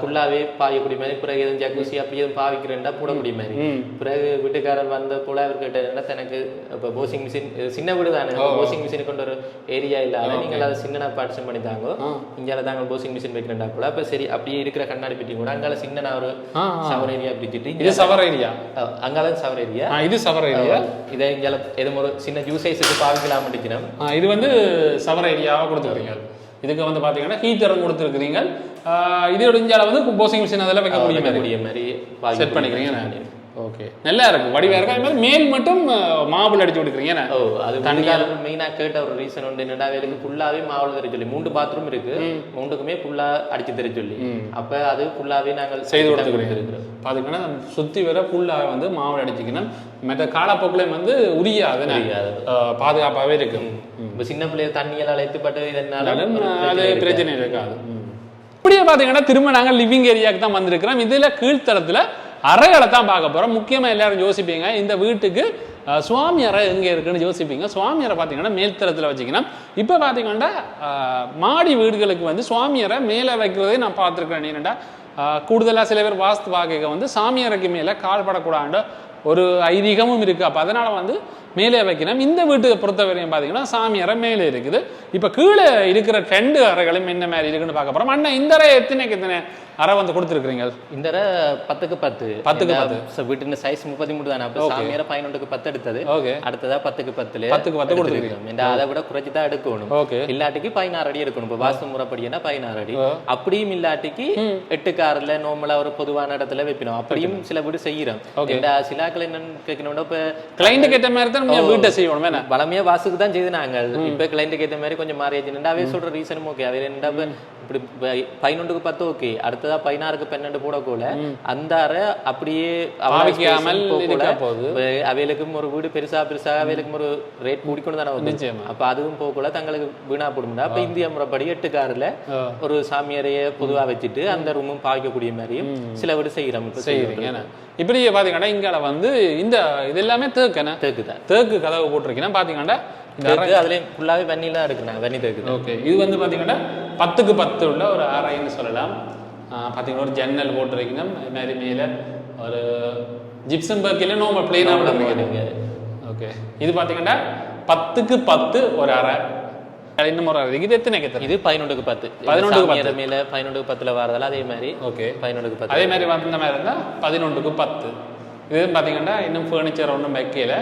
ஃபுல்லாகவே பாயக்கூடிய மாதிரி. பிறகு எதுவும் ஜக்கூசி அப்படி எதுவும் பாவிக்கிறேன்டா போடக்கூடிய மாதிரி. பிறகு வீட்டுக்காரர் வந்த போல அவர் கேட்டதுன்னா எனக்கு இப்போ வாஷிங் மிஷின் சின்ன வீடு தானே, வாஷிங் மிஷின் கொண்டு ஒரு ஏரியா இல்லாத நீங்கள் அதை சின்ன பார்ட்டிஷன் பண்ணி தாங்க, இங்கே தாங்க வாஷிங் மிஷின் வைக்கிறேன்டா போல. அப்போ சரி அப்படியே இருக்கிற கண்ணாடி பெட்டி கூட அங்கால சின்ன ஒரு சவர் ஏரியா பிரிச்சுட்டு இது சவர் ஏரியா, அங்கால சவர் ஏரியா, இது சவர் ஏரியா. இதை இங்கே எதுவும் ஒரு சின்ன ஜூஸ் ஐஸுக்கு பாவிக்கலாம். இது வந்து சவர் ஏரியாவாக கொடுத்துருக்கீங்க. இதுக்கு வந்து பார்த்தீங்கன்னா ஹீட்டரும் கொடுத்துருக்குறீங்க. இதோட இந்தியாவில் வந்து வாஷிங் மிஷின் அதெல்லாம் வைக்கக்கூடிய மாதிரி செட் பண்ணிக்கிறீங்க. ஓகே, நல்லா இருக்கு, வடிவா இருக்கு. அது மாதிரி மேல் மட்டும் மாவுள் அடிச்சு விட்டுக்கிறீங்க. அது தனியார் மெயினாக கேட்ட ஒரு ரீசன் உண்டு. என்னடா வேலைக்கு ஃபுல்லாவே மாவுள் தர சொல்லி 3 பாத்ரூம் இருக்கு, 3க்குமே ஃபுல்லா அடிச்சு தர சொல்லி அப்ப அது ஃபுல்லாவே நாங்கள் செய்து கொடுத்துக்கிறோம். பாத்தீங்கன்னா சுத்தி வர ஃபுல்லா வந்து மாவுள் அடிச்சுக்கணும். மற்ற காலப்போக்கிலையும் வந்து உரியாது, பாதுகாப்பாகவே இருக்கு. இப்போ சின்ன பிள்ளைய தண்ணியெல்லாம் அழைத்துப்பட்டு இதனால அது பிரச்சனை இருக்காது. இப்படியே பாத்தீங்கன்னா திரும்ப நாங்கள் லிவிங் ஏரியாவுக்கு தான் வந்திருக்கிறோம். இதுல கீழ்த்தளத்துல அறைகளை தான் பார்க்க போகிறோம். முக்கியமாக எல்லாரும் யோசிப்பீங்க இந்த வீட்டுக்கு சுவாமி அறை எங்கே இருக்குன்னு யோசிப்பீங்க. சுவாமி அறை பார்த்தீங்கன்னா மேல்தளத்தில் வச்சுக்கணும். இப்போ பார்த்தீங்கன்னா மாடி வீடுகளுக்கு வந்து சுவாமி அறை மேலே வைக்கிறதே நான் பார்த்துருக்கேன். என்னென்னா கூடுதலாக சில பேர் வாஸ்து பார்க்க வந்து சாமி அறைக்கு மேலே கால் படக்கூடாது ஒரு ஐதீகமும் இருக்குது. அப்போ அதனால் வந்து மேலே வைக்கணும். இந்த வீட்டுக்கு பொறுத்தவரையும் பார்த்தீங்கன்னா சாமி அறை மேலே இருக்குது. இப்போ கீழே இருக்கிற 2 அறைகளும் என்ன மாதிரி இருக்குன்னு பார்க்க போகிறோம். அண்ணா இந்த அறை எத்தனை அறை வந்து கொடுத்துருக்கீங்க? இந்த அறை 10க்கு 10 வீட்டு சைஸ் 33 தானே. அப்போ சாமி அறை 11க்கு 10 எடுத்தது. ஓகே, அடுத்ததா 10க்கு 10 கொடுத்துருக்கீங்க. அதை விட குறைச்சி தான் எடுக்கணும். ஓகே, இல்லாட்டிக்கு 16 அடி எடுக்கணும். இப்போ வாஸ்து முறைப்படினா 16 அடி. அப்படியும் இல்லாட்டிக்கு 8க்கு 6ல நார்மலா ஒரு பொதுவான இடத்துல வைக்கணும். அப்படியும் சில வீடு செய்யறோம். சிலாக்கள் என்னன்னு கேட்கணும், இப்போ கிளைண்ட் கேட்ட மாதிரி தான் வீட்டை செய்யணும். பலமையா வாசுக்கு தான் செய்து நாங்கள். இப்போ கிளைண்ட் கேட்ட மாதிரி கொஞ்சம் மாறியாச்சு. அவே சொல்ற ரீசனும் ஓகே. அவை ரெண்டா இப்படி 11க்கு 10 ஓகே, அடுத்ததா 16க்கு 12 போடக்கூட அந்த அறை அப்படியே அவைகளுக்கும் ஒரு வீடு பெருசா அவைகளுக்கும் ஒரு ரேட் கூடிக்கொண்டு தானே வந்து. அப்ப அதுவும் போகக்கூட தங்களுக்கு வீணா போடும்டா. அப்ப இந்திய முறைப்படி 8க்கு 6ல ஒரு சாமியறைய பொதுவா வச்சுட்டு அந்த ரூமும் பாவிக்கக்கூடிய மாதிரியும் சில வீடு செய்யறோம். இப்ப செய்யறீங்க. இப்படி பாத்தீங்கன்னா இங்க வந்து இந்த இது எல்லாமே தேக்கு கதவு போட்டிருக்கீங்கன்னா பாத்தீங்கன்னா அதுலயும் ஃபுல்லாவே வெண்ணிலாம் எடுக்கணும். வெண்ணி தேக்கு. ஓகே, இது வந்து பாத்தீங்கன்னா 10க்கு 10 உள்ள ஒரு அறைன்னு சொல்லலாம். பாத்தீங்கன்னா ஒரு ஜன்னல் போட்டிருக்கீங்கன்னா அது மாதிரி மேல ஒரு ஜிப்சன் பர்க்கில நார்மல் பிளேனா போடுறீங்க. ஓகே, இது பாத்தீங்கன்னா 10க்கு 10 ஒரு அறை. இன்னும் ஒரு அறை. இது எத்தனை கேத்தல்? இது 11க்கு 10. 11க்கு 10 மேல 11க்கு 10ல வரதால அதே மாதிரி. ஓகே, 11க்கு 10. அதே மாதிரி வந்த மாதிரி இருந்தா 11க்கு 10. இது பாத்தீங்கன்னா இன்னும் ஃபர்னிச்சர் ஒன்றும் வைக்கல.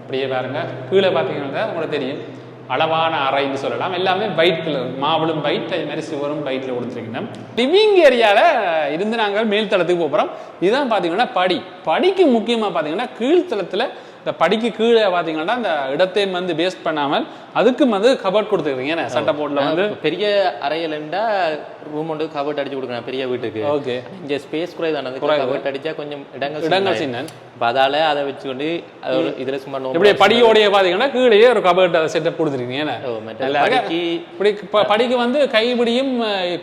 அப்படியே பாருங்க, கீழே பாத்தீங்கன்னா உங்களுக்கு தெரியும் அளவான அறைன்னு சொல்லலாம். எல்லாமே ஒயிட் கலர், மாவளும் ஒயிட், அதே மாதிரி சிவரும் ஒயிட்ல கொடுத்துருக்கீங்க. லிவிங் ஏரியால இருந்து நாங்கள் மேல் தளத்துக்கு போகிறோம். இதுதான் பாத்தீங்கன்னா படிக்கு முக்கியமா பாத்தீங்கன்னா கீழ்த்தளத்துல இந்த படிக்கு கீழே பாத்தீங்கன்னா இந்த இடத்தையும் வந்து வேஸ்ட் பண்ணாமல் அதுக்கும் வந்து கபர்ட் கொடுத்துருக்கீங்க. ஏன்னா சட்டை போர்ட்ல வந்து பெரிய அறையிலண்டா ரூம் ஒன்று கபர்ட் அடிச்சு கொடுக்குறேன் பெரிய வீட்டுக்கு. ஓகே, இங்க ஸ்பேஸ் குறைதானது, கபர்ட் அடிச்சா கொஞ்சம் இடங்கள் சின்ன. அதால அதை வச்சுக்கொண்டு இதுல சும்மா இப்படி படியோடைய பாத்தீங்கன்னா கீழே ஒரு கபர்ட் செட்டப் கொடுத்துருக்கீங்க. படிக்கு வந்து கைபிடியும்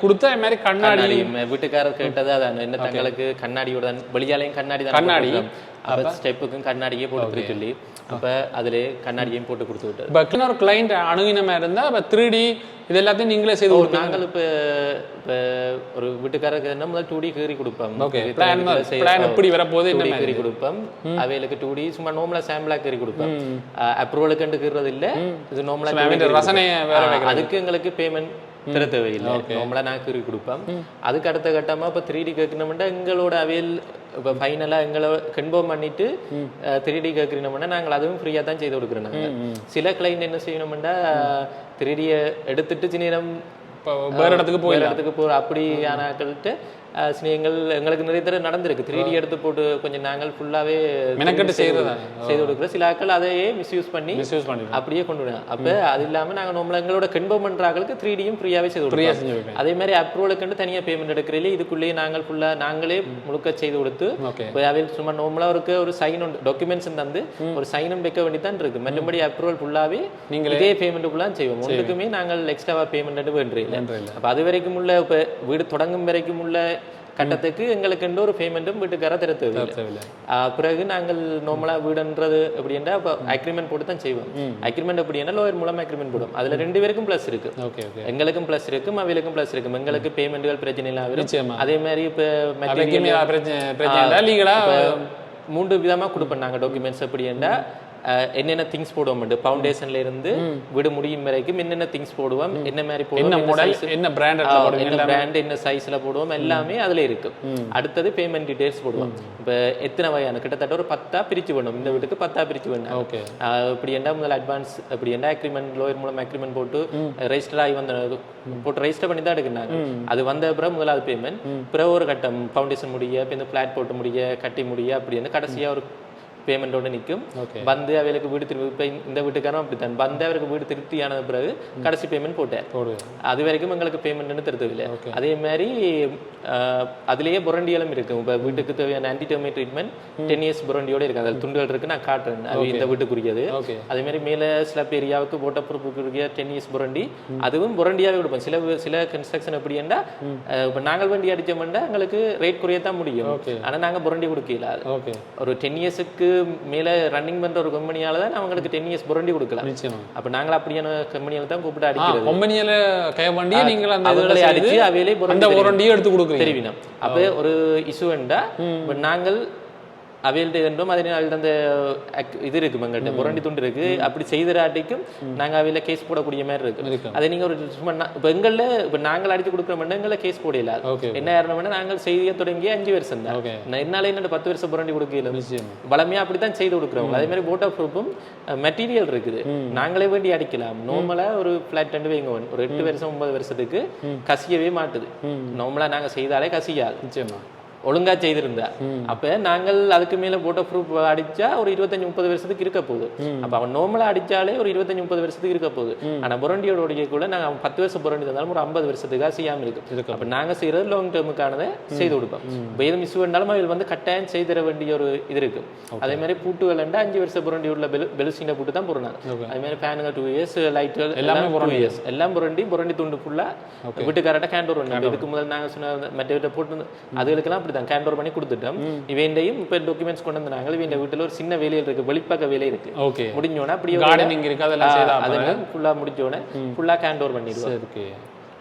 கொடுத்த மாதிரி கண்ணாடி. வீட்டுக்காரர் கேட்டது அதான், என்ன தங்களுக்கு கண்ணாடியோட வெளியாலையும் கண்ணாடி ஸ்டெப்புக்கும் கண்ணாடியே போட்டு சொல்லி அப்ப அதுல கண்ணாடியையும் போட்டு கொடுத்து விட்டாரு. ஒரு கிளைண்ட் அணுகினமா இருந்தா 3D இது எல்லாத்தையும் நீங்களே செய்து கொடுப்பீங்க. நாங்கள் இப்ப ஒரு வீட்டுக்காரருக்கு என்ன முதல் 2D கீறி கொடுப்போம். பிளான் எப்படி வரப்போகுது என்ன கீறி கொடுப்போம். அவைகளுக்கு 2D சும்மா நார்மலா சாம்பிளா கீறி கொடுப்போம். அப்ரூவலுக்கு கீறது இல்ல, இது நார்மலா ரசனை. அதுக்கு எங்களுக்கு பேமெண்ட் தர தேவையில்லை, நார்மலா நான் கீறி கொடுப்போம். அதுக்கு அடுத்த கட்டமா இப்ப 3D கேட்கணும்னா எங்களோட அவையில் இப்போ ஃபைனலாக எங்களை கன்ஃபார்ம் பண்ணிட்டு 3D கேட்கணும்னா நாங்கள் அதுவும் ஃப்ரீயாக தான் செய்து கொடுக்குறோம். நாங்கள் சில கிளைண்ட் என்ன செய்யணும்னா 3Dயை எடுத்துட்டு சின்ன நேரம் வேறு இடத்துக்கு போகிற அப்படியான ஆட்கள்கிட்ட எங்களுக்கு நிறைய தடவை நடந்திருக்கு. 3D எடுத்து போட்டு கொஞ்சம் நாங்கள் ஃபுல்லாவே செய்து கொடுக்குறோம். சில ஆட்கள் அதையே மிஸ்யூஸ் பண்ணி அப்படியே கொண்டு விடுவோம். அப்போ அது இல்லாமல் நாங்கள் நம்மள எங்களோட கன்ஃபார்ம் பண்ணுற ஆட்களுக்கு 3Dயும் ஃப்ரீயாகவே செய்து கொடுக்குறோம். அதே மாதிரி அப்ரூவலுக்கு தனியாக பேமெண்ட் எடுக்கிறீங்களே இதுக்குள்ளேயே நாங்கள் ஃபுல்லாக நாங்களே முழுக்க செய்து கொடுத்து அவையில் சும்மா நார்மலாக ஒரு சைன் ஒன்று டாக்குமெண்ட்ஸ் தந்து ஒரு சைனும் வைக்க வேண்டியதான் இருக்கு. மற்றபடி அப்ரூவல் ஃபுல்லாகவே நீங்கள் இதே பேமெண்ட் ஃபுல்லாக செய்வோம். ஒன்றுக்குமே நாங்கள் எக்ஸ்ட்ராவாக பேமெண்ட் வேண்டுறீங்க. அப்போ அது வரைக்கும் உள்ள இப்போ வீடு தொடங்கும் வரைக்கும் உள்ள கட்டத்துக்கு எங்களுக்கு ஒரு பேமெண்ட்டும் வீட்டுக்கார தர தேவையில்லை. பிறகு நாங்கள் நார்மலா வீடுன்றது அப்படின்னா அக்ரிமெண்ட் போட்டு தான் செய்வோம். அக்ரிமெண்ட் அப்படின்னா லோயர் மூலமா அக்ரிமெண்ட் போடும். அதுல 2 பேருக்கும் பிளஸ் இருக்கு, எங்களுக்கும் பிளஸ் இருக்கும் அவைகளுக்கும் பிளஸ் இருக்கும். எங்களுக்கு பேமெண்ட்கள் பிரச்சனை இல்லாம அதே மாதிரி இப்ப 3 விதமா கொடுப்போம் நாங்க டாக்குமெண்ட்ஸ். அப்படின்னா என்னென்ன திங்ஸ் போடுவோம், ஃபவுண்டேஷன்ல இருந்து வீடு முடியும் வரைக்கும் என்னென்ன திங்ஸ் போடுவோம், என்ன மாதிரி போடுவோம், என்ன பிராண்ட் என்ன சைஸ்ல போடுவோம் எல்லாமே அதுல இருக்கு. அடுத்தது பேமெண்ட் டீடைல்ஸ் போடுவோம். இப்ப எத்தனை வகையான கிட்டத்தட்ட ஒரு 10 பிரிச்சு வேணும், இந்த வீட்டுக்கு 10 பிரிச்சு வேணும். இப்படி என்ன முதல் அட்வான்ஸ் அப்படி என்ன அக்ரிமெண்ட் லோயர் மூலம் அக்ரிமெண்ட் போட்டு ரெஜிஸ்டர் ஆகி வந்து போட்டு ரெஜிஸ்டர் பண்ணி தான் எடுக்கிறாங்க. அது வந்த பிறகு முதலாவது பேமெண்ட், பிறகு ஒரு கட்டம் ஃபவுண்டேஷன் முடிய இப்போ இந்த பிளாட் போட்டு முடிய கட்டி முடிய அப்படின்னு கடைசியா ஒரு பேமெண்டோட நிற்கும். வந்து அவளுக்கு வீடு திருப்பி இப்போ இந்த வீட்டுக்காரன் அப்படித்தான் வந்து அவருக்கு வீடு திருப்தியான பிறகு கடைசி பேமெண்ட் போட்டார். அது வரைக்கும் எங்களுக்கு பேமெண்ட்னு தருவதில்லை. அதே மாதிரி அதுலேயே புரண்டியலும் இருக்கும். இப்போ வீட்டுக்கு தேவையான ஆன்டிடெர்மைட் ட்ரீட்மெண்ட் 10 years புரண்டியோட இருக்கு. அதில் துண்டுகள் இருக்கு, நான் காட்டுறேன். அது இந்த வீட்டுக்குரியது. அதே மாதிரி மேலே ஸ்லப் ஏரியாவுக்கு போட்டப்புறப்புக்குரிய 10 years புரண்டி, அதுவும் புரண்டியாவே கொடுப்போம். சில கன்ஸ்ட்ரக்ஷன் எப்படி என்றா இப்போ நாங்கள் வண்டி அடிச்சோம்னா எங்களுக்கு ரேட் குறையத்தான் முடியும். ஆனால் நாங்கள் புரண்டி கொடுக்கல. ஒரு 10 yearsக்கு மேல ரன்னிங் பண்ற ஒரு கம்பெனியால தான் அவங்களுக்கு 10 years புரண்டி கொடுக்கலாம். அப்ப நாங்க அப்படியான கம்பெனியால தான் கூப்பிட்டு அடிக்கிறது. கம்பெனியால கை வண்டியை நீங்க அந்த இதுல அடிச்சு அவையிலே புரண்டியை எடுத்து கொடுக்குறீங்க தெரிவினோம். அப்ப ஒரு இஷ்யூ என்றா நாங்கள் அவையில்ட்ட இருந்தோம். அதனால அந்த இது இருக்கு எங்கள்கிட்ட புரண்டி துண்டு இருக்கு. அப்படி செய்தராட்டிக்கும் நாங்க அவையில கேஸ் போடக்கூடிய மாதிரி இருக்கு. அதை நீங்க ஒரு சும்மா இப்போ எங்கள்ல இப்போ நாங்கள் அடிச்சு கொடுக்குற எங்களை கேஸ் போடல. என்ன காரணம்னா நாங்கள் செய்ய தொடங்கி 5 வருஷம் தான். என்னால என்ன 10 வருஷம் புரண்டி கொடுக்கல. வளமையா அப்படித்தான் செய்து கொடுக்குறோம். அதே மாதிரி போட்டோ ப்ரூஃபும் மெட்டீரியல் இருக்குது. நாங்களே வேண்டி அடிக்கலாம். நார்மலா ஒரு பிளாட் ரெண்டு வைங்க ஒரு 8 வருஷம் 9 வருஷத்துக்கு கசியவே மாட்டுது. நார்மலா நாங்க செய்தாலே கசியாது நிச்சயமா ஒழுங்கா செய்திருந்தா. அப்ப நாங்கள் அதுக்கு மேல போட்டோ ப்ரூஃப் அடிச்சா ஒரு 25-30 வருஷத்துக்கு இருக்க போகுது. அப்ப அவன் நார்மலா அடிச்சாலே ஒரு 25-30 வருஷத்துக்கு இருக்க போகுது. ஆனா புரண்டியோட கூட நாங்க 10 வருஷம் புரண்டி தந்தாலும் ஒரு 50 வருஷத்துக்காக செய்யாம இருக்கு. அப்ப நாங்க செய்யறது லாங் டேர்முக்கானதை செய்து கொடுப்போம். இப்போ எதுவும் மிஸ் பண்ணாலும் அவள் வந்து கட்டாயம் செய்திட வேண்டிய ஒரு இது இருக்கு. அதே மாதிரி பூட்டுகள் 5 வருஷம் புரண்டி உள்ள பெலுசிங்க பூட்டு தான் போடுறாங்க. அதே மாதிரி ஃபேனுங்க 2 years, லைட்டுகள் எல்லாமே 2 years எல்லாம் புரண்டி துண்டு ஃபுல்லா வீட்டுக்காரட்ட கேண்டோர் பண்ணி இதுக்கு முதல் நாங்க சொன்ன மற்ற போட்டு அதுகளுக்கெல்லாம் அப்படிதான் கேண்டோர் பண்ணி கொடுத்துட்டோம். இவண்டையும் இப்ப டாக்குமெண்ட்ஸ் கொண்டு வந்தாங்க. இவண்ட வீட்டுல ஒரு சின்ன வேலையில் இருக்கு, வெளிப்பக்க வேலை இருக்கு. முடிஞ்சோன்னா அப்படியே கார்டனிங் இருக்கு, அதெல்லாம் ஃபுல்லா முடிஞ்சோன்னே ஃபுல்லா கேண்டோர் பண்ணிடுவோம்.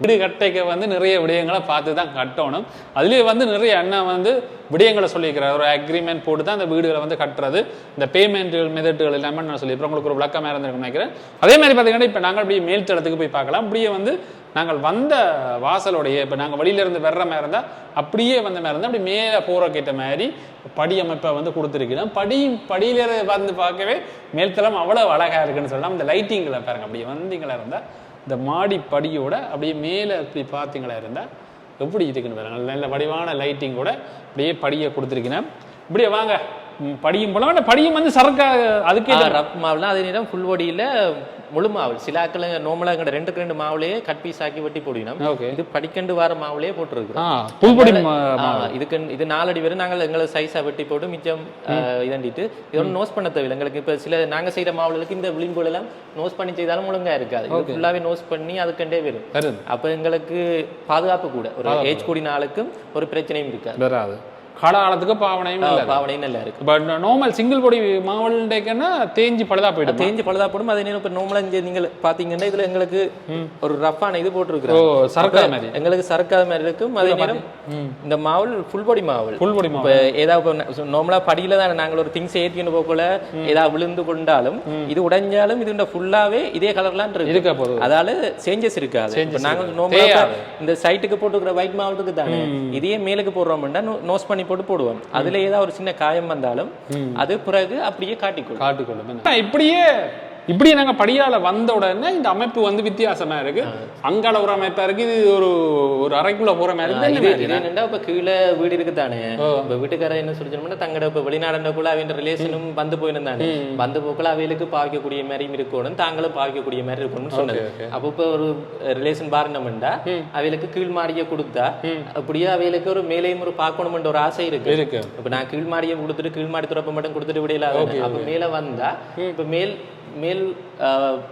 வீடு கட்டைக்கு வந்து நிறைய விடயங்களை பார்த்து தான் கட்டணும். அதுலேயே வந்து நிறைய அண்ணன் வந்து விடயங்களை சொல்லியிருக்கிறார். ஒரு அக்ரிமெண்ட் போட்டு தான் அந்த வீடுகளை வந்து கட்டுறது, இந்த பேமெண்ட் மெத்தட்கள் எல்லாமே நான் சொல்லியிருப்பேன். உங்களுக்கு ஒரு விளக்கமாக இருந்திருக்குன்னு நினைக்கிறேன். அதே மாதிரி பார்த்தீங்கன்னா இப்போ நாங்கள் அப்படியே மேல் தளத்துக்கு போய் பார்க்கலாம். அப்படியே வந்து நாங்கள் வந்த வாசலுடைய இப்போ நாங்கள் வெளியிலேருந்து வர்ற மாதிரி இருந்தால் அப்படியே வந்த மாதிரி இருந்தால் அப்படி மேலே போகிறக்கேற்ற மாதிரி படி அமைப்பை வந்து கொடுத்துருக்கிறோம். படியில வந்து பார்க்கவே மேல்தளம் அவ்வளோ அழகாக இருக்குன்னு சொல்லலாம். இந்த லைட்டிங்களை பாருங்க, அப்படியே வந்தீங்களா இருந்தால் இந்த மாடி படியோட அப்படியே மேலே இப்படி பார்த்தீங்களா இருந்தால் எப்படி இருக்குன்னு பாருங்க. நல்ல வடிவான லைட்டிங்கோட அப்படியே படியை கொடுத்துருக்கிறேன். இப்படியே வாங்க படியும் போல படியும் வந்து சரக்கா அதுக்கே ரப் மாவுலாம் அதே நேரம் ஃபுல் பாடியில் முழு மாவு. சில ஆக்கள் நார்மலாக 2 மாவுலேயே கட் பீஸ் ஆக்கி வெட்டி போடணும். இது படிக்கண்டு வார மாவுலேயே போட்டுருக்கோம். இது 4 அடி வரை நாங்கள் எங்களை சைஸாக வெட்டி போட்டு மிச்சம் இதண்டிட்டு இதோட நோஸ் பண்ண தேவையில்லை எங்களுக்கு. இப்போ சில நாங்கள் செய்கிற மாவுகளுக்கு இந்த விளிம்புகள் எல்லாம் நோஸ் பண்ணி செய்தாலும் ஒழுங்காக இருக்காது. ஃபுல்லாகவே நோஸ் பண்ணி அதுக்கண்டே வரும். அப்போ எங்களுக்கு பாதுகாப்பு கூட, ஒரு ஏஜ் கூடின ஆளுக்கும் ஒரு பிரச்சனையும் இருக்காது. காலகாலத்துக்கு பாவனையும் நல்லா இருக்கு. பட் நார்மல் சிங்கிள் பொடி மாவல்டேக்கன்னா தேஞ்சு பழுதா போடும். அதே நேரம் இப்போ நார்மலாக இங்கே நீங்கள் பார்த்தீங்கன்னா இதில் எங்களுக்கு ஒரு ரஃப்பான இது போட்டுருக்குறோம். சரக்காத மாதிரி எங்களுக்கு சரக்காத மாதிரி இருக்கும். அதே நேரம் இந்த மாவல் ஃபுல் பாடி மாவல். இப்போ ஏதாவது நார்மலாக படியில தான் நாங்கள் ஒரு திங்ஸ் ஏற்றின்னு போகல ஏதாவது விழுந்து கொண்டாலும் இது உடைஞ்சாலும் இது ஃபுல்லாவே இதே கலர்லாம் இருக்கு. அதால சேஞ்சஸ் இருக்காது. இப்போ நாங்கள் நார்மலாக இந்த சைட்டுக்கு போட்டுக்கிற ஒயிட் மாவலுக்கு தானே இதே மேலுக்கு போடுறோம்னா நோஸ் பண்ணி போட்டு போடுவோம். அதுல ஏதாவது ஒரு சின்ன காயம் வந்தாலும் அது பிறகு அப்படியே காட்டிக்கொள்ளும். இப்படியே நாங்க படியால வந்த உடனே இந்த அமைப்பு வந்து வித்தியாசமா இருக்கு. அங்கால ஒரு அமைப்பா இருக்கு. இது ஒரு அறைக்குள்ள போற மாதிரி இருக்கு. இப்ப கீழே வீடு இருக்குதானே, இப்ப வீட்டுக்கார என்ன சொல்லிச்சோம்னா தங்கட இப்ப வெளிநாடுக்குள்ள அவங்க ரிலேஷனும் வந்து போயிருந்தானே, வந்து போக்குள்ள அவைகளுக்கு பாவிக்கக்கூடிய மாதிரியும் இருக்கணும், தாங்களும் பாவிக்கக்கூடிய மாதிரி இருக்கணும்னு சொன்னது. அப்ப இப்ப ஒரு ரிலேஷன் பாருனம்டா அவைகளுக்கு கீழ் மாடியை கொடுத்தா அப்படியே அவைகளுக்கு ஒரு மேலேயும் ஒரு பார்க்கணும்ன்ற ஒரு ஆசை இருக்கு. இப்ப நான் கீழ் மாடியை கொடுத்துட்டு கீழ் மாடி துறப்ப மட்டும் கொடுத்துட்டு விடையில அப்ப மேல வந்தா இப்ப மேல்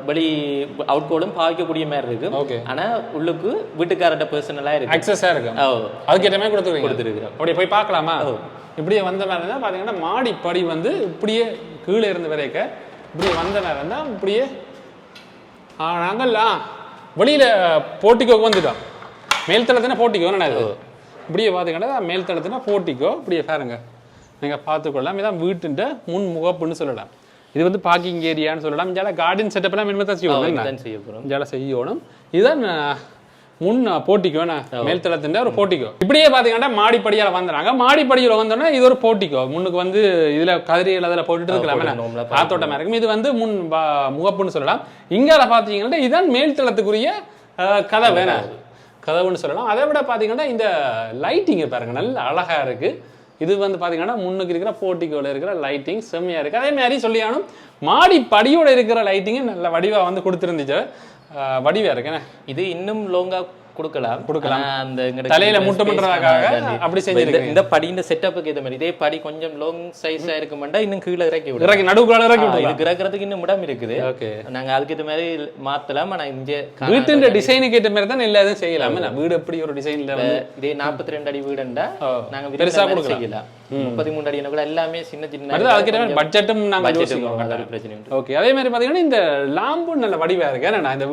வெளி அவுட்கோலும் பாவிக்கக்கூடிய மாதிரி இருக்கு. ஆனா உள்ளுக்கு வீட்டுக்காரட்ட பர்சனலா இருக்கு, அக்சஸா இருக்கு. அதுக்கேற்ற மாதிரி கொடுத்துருக்கோம். அப்படியே போய் பார்க்கலாமா? இப்படியே வந்த மாதிரி இருந்தா பாத்தீங்கன்னா மாடி படி வந்து இப்படியே கீழே இருந்து வரைக்க இப்படியே வந்த மாதிரி இருந்தா இப்படியே நாங்கள்லாம் வெளியில போட்டிக்கோக்கு வந்துட்டோம். மேல் தளத்தினா போட்டிக்கோ இது இப்படியே பாத்தீங்கன்னா மேல் தளத்தினா போட்டிக்கோ இப்படியே பாருங்க, நீங்க பார்த்துக்கொள்ளலாம். இதான் வீட்டுன்ற முன் முகப்புன்னு சொல்லலாம். இது வந்து பார்க்கிங் ஏரியான்னு சொல்லலாம். இங்கே கார்டன் செட்டப் எல்லாம் மின்மத்தான் செய்யணும். இதுதான் முன் போட்டிக்கோ, மேல்தளத்தின் ஒரு போட்டிக்கோ. இப்படியே பாத்தீங்கன்னா மாடிப்படியால வந்துறாங்க. மாடிப்படியில வந்தோன்னா இது ஒரு போட்டிக்கோ. முன்னுக்கு வந்து இதுல கதிரியல் அதில் போட்டுட்டு இருக்கலாம், காத்தோட்டமா இருக்கும். இது வந்து முன் முகப்புன்னு சொல்லலாம். இங்கால பாத்தீங்கன்னா இதுதான் மேல்தளத்துக்குரிய கதவுன்னு சொல்லலாம். அதை விட பாத்தீங்கன்னா இந்த லைட்டிங் பாருங்க, நல்ல அழகா இருக்கு. இது வந்து பாத்தீங்கன்னா முன்னுக்கு இருக்கிற போர்ட்டிகோல இருக்கிற லைட்டிங் செம்மையா இருக்கு. அதே மாதிரி சொல்லியானும் மாடி படியோட இருக்கிற லைட்டிங் நல்ல வடிவா வந்து கொடுத்துருந்துச்சு. வடிவா இருக்கு. இது இன்னும் லோங்கா கொடுக்கலாம். அந்த தலையில முட்டை அப்படி செஞ்சிருக்கேன். இந்த படி இந்த செட்டப்புக்கு ஏற்ற மாதிரி இதே படி கொஞ்சம் லாங் சைஸா இருக்குமெண்டா இன்னும் கீழே இறக்கி நடுவுக்குள்ள இறக்கி இதுக்கு இறக்குறதுக்கு இன்னும் இடம் இருக்குது. நாங்க அதுக்கு ஏற்ற மாதிரி மாத்தலாம். ஆனா இங்க வீட்டு டிசைனுக்கு ஏற்ற மாதிரி தான் எல்லாத்தையும் செய்யலாம். வீடு எப்படி ஒரு டிசைன்ல இதே 42 அடி வீடுண்டா நாங்க பெருசா செய்யலாம். 33 அடி கூட எல்லாமே சின்ன சின்ன அதுக்கு பட்ஜெட்டும் நாங்க பிரச்சனை. ஓகே, அதே மாதிரி பாத்தீங்கன்னா இந்த லாம்பு நல்ல வடிவா இருக்கு. நான் இந்த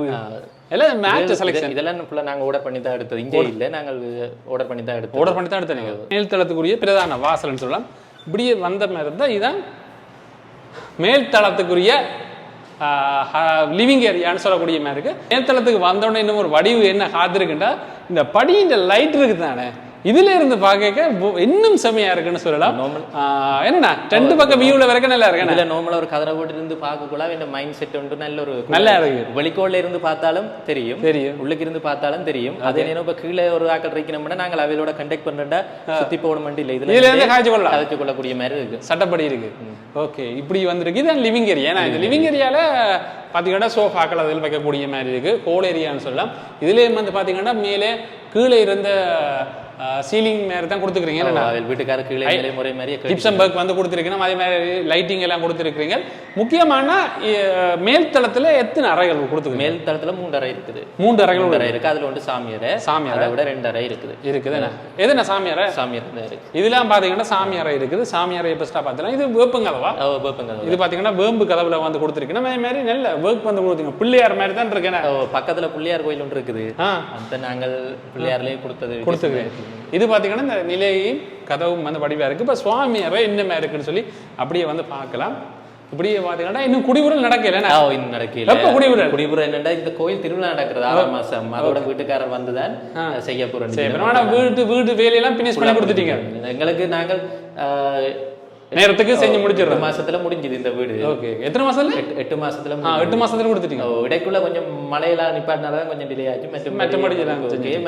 எல்லாம் மேட்ச் செலக்ஷன் இதெல்லாம் ஃபுல்லா நாங்க ஆர்டர் பண்ணி தான் எடுத்தது. இங்கே இல்ல, நாங்கள் ஆர்டர் பண்ணி தான் எடுத்தோம். மேல் தளத்துக்குரிய பிரதான வாசல்னு சொல்லலாம். இப்படியே வந்த மாதிரி இருந்தா இதுதான் மேல் தளத்துக்குரிய லிவிங் ஏரியான்னு சொல்லக்கூடிய மாதிரி இருக்கு. மேல் தளத்துக்கு வந்தோடனே இன்னும் ஒரு வடிவு என்ன காத்திருக்குண்டா இந்த படி இந்த லைட் இருக்குது தானே, இதுல இருந்து பாக்க இன்னும் செமையா இருக்குன்னு சொல்லலாம். என்னன்னா 2 பக்கம் வியூல வரைக்கும் நல்லா இருக்கு. இல்ல நார்மலா ஒரு கதரை போட்டு இருந்து பார்க்கக்கூட இந்த மைண்ட் செட் வந்து நல்லா இருக்கு. வெளிக்கோட்ல இருந்து பார்த்தாலும் தெரியும், உள்ளுக்கு இருந்து பார்த்தாலும் தெரியும். அதே நேரம் இப்ப கீழே ஒரு ஆக்கள் இருக்கணும்னா நாங்கள் அவையோட கண்டக்ட் பண்றா சுத்தி போட மாட்டேன். இல்ல இதுல இருந்து காய்ச்சி கொள்ளக்கூடிய மாதிரி இருக்கு, சட்டப்படி இருக்கு. ஓகே, இப்படி வந்திருக்கு. இது லிவிங் ஏரியா. இந்த லிவிங் ஏரியால பாத்தீங்கன்னா சோஃபாக்கள் அதில் வைக்கக்கூடிய மாதிரி இருக்கு. ஹோல் ஏரியான்னு சொல்லலாம். இதுலயும் வந்து பாத்தீங்கன்னா மேலே கீழே இருந்த சீலிங் மாதிரி தான் கொடுத்துக்கிறீங்க. வீட்டுக்கார கீழே முறை மாதிரி ஜிப்சம் ஒர்க் வந்து கொடுத்துருக்கீங்க, அதே மாதிரி லைட்டிங் எல்லாம் கொடுத்துருக்கீங்க. முக்கியமான மேல் தளத்துல எத்தனை அறைகள் கொடுத்துருக்கு? மேல் தளத்துல 3 அறை இருக்குது. 3 அறைகள் இருக்கு. அதுல வந்து சாமியாரை விட 2 அறை இருக்குது. எதுனா சாமியாரை இருக்கு. இதெல்லாம் பாத்தீங்கன்னா சாமியாரை இருக்குது. சாமியாரை பெஸ்டா பார்த்தலாம். இது வேப்பம் கதவா? வேப்பம் கதவு. இது பாத்தீங்கன்னா வேம்பு கதவுல வந்து கொடுத்துருக்கீங்க. அதே மாதிரி நல்ல ஒர்க் வந்து கொடுத்தீங்க. பிள்ளையார் மாதிரி தான் இருக்கேன். பக்கத்துல பிள்ளையார் கோயில் ஒன்று இருக்குது. அந்த நாங்கள் பிள்ளையார்லயே கொடுத்தது. இது பாத்தீங்கன்னா இந்த நிலையும் கதவும் வந்து வடிவா இருக்கு. இப்ப சுவாமி அறை என்ன மாதிரி இருக்குன்னு சொல்லி அப்படியே வந்து பார்க்கலாம். இப்படியே பாத்தீங்கன்னா இன்னும் குடிபுறல் நடக்கல. இன்னும் நடக்கல. குடிபுறம் என்னன்னா இந்த கோயில் திருவிழா நடக்கிறது 6 மாசம். அதோட வீட்டுக்காரர் வந்துதான் செய்ய போறோம். வீட்டு வேலையெல்லாம் பினிஷ் பண்ணி கொடுத்துட்டீங்க. எங்களுக்கு நாங்கள் நேரத்துக்கு செஞ்சு முடிச்சிடுறோம். 2 மாசத்துல முடிஞ்சது இந்த வீடு. ஓகே. எத்தனை மாசத்துல? 8 மாசத்துல. 8 மாசத்துல கொடுத்துட்டீங்க. இடைக்குள்ள கொஞ்சம் மழையெல்லாம் நிப்பாட்டினால கொஞ்சம் டிலே ஆச்சு.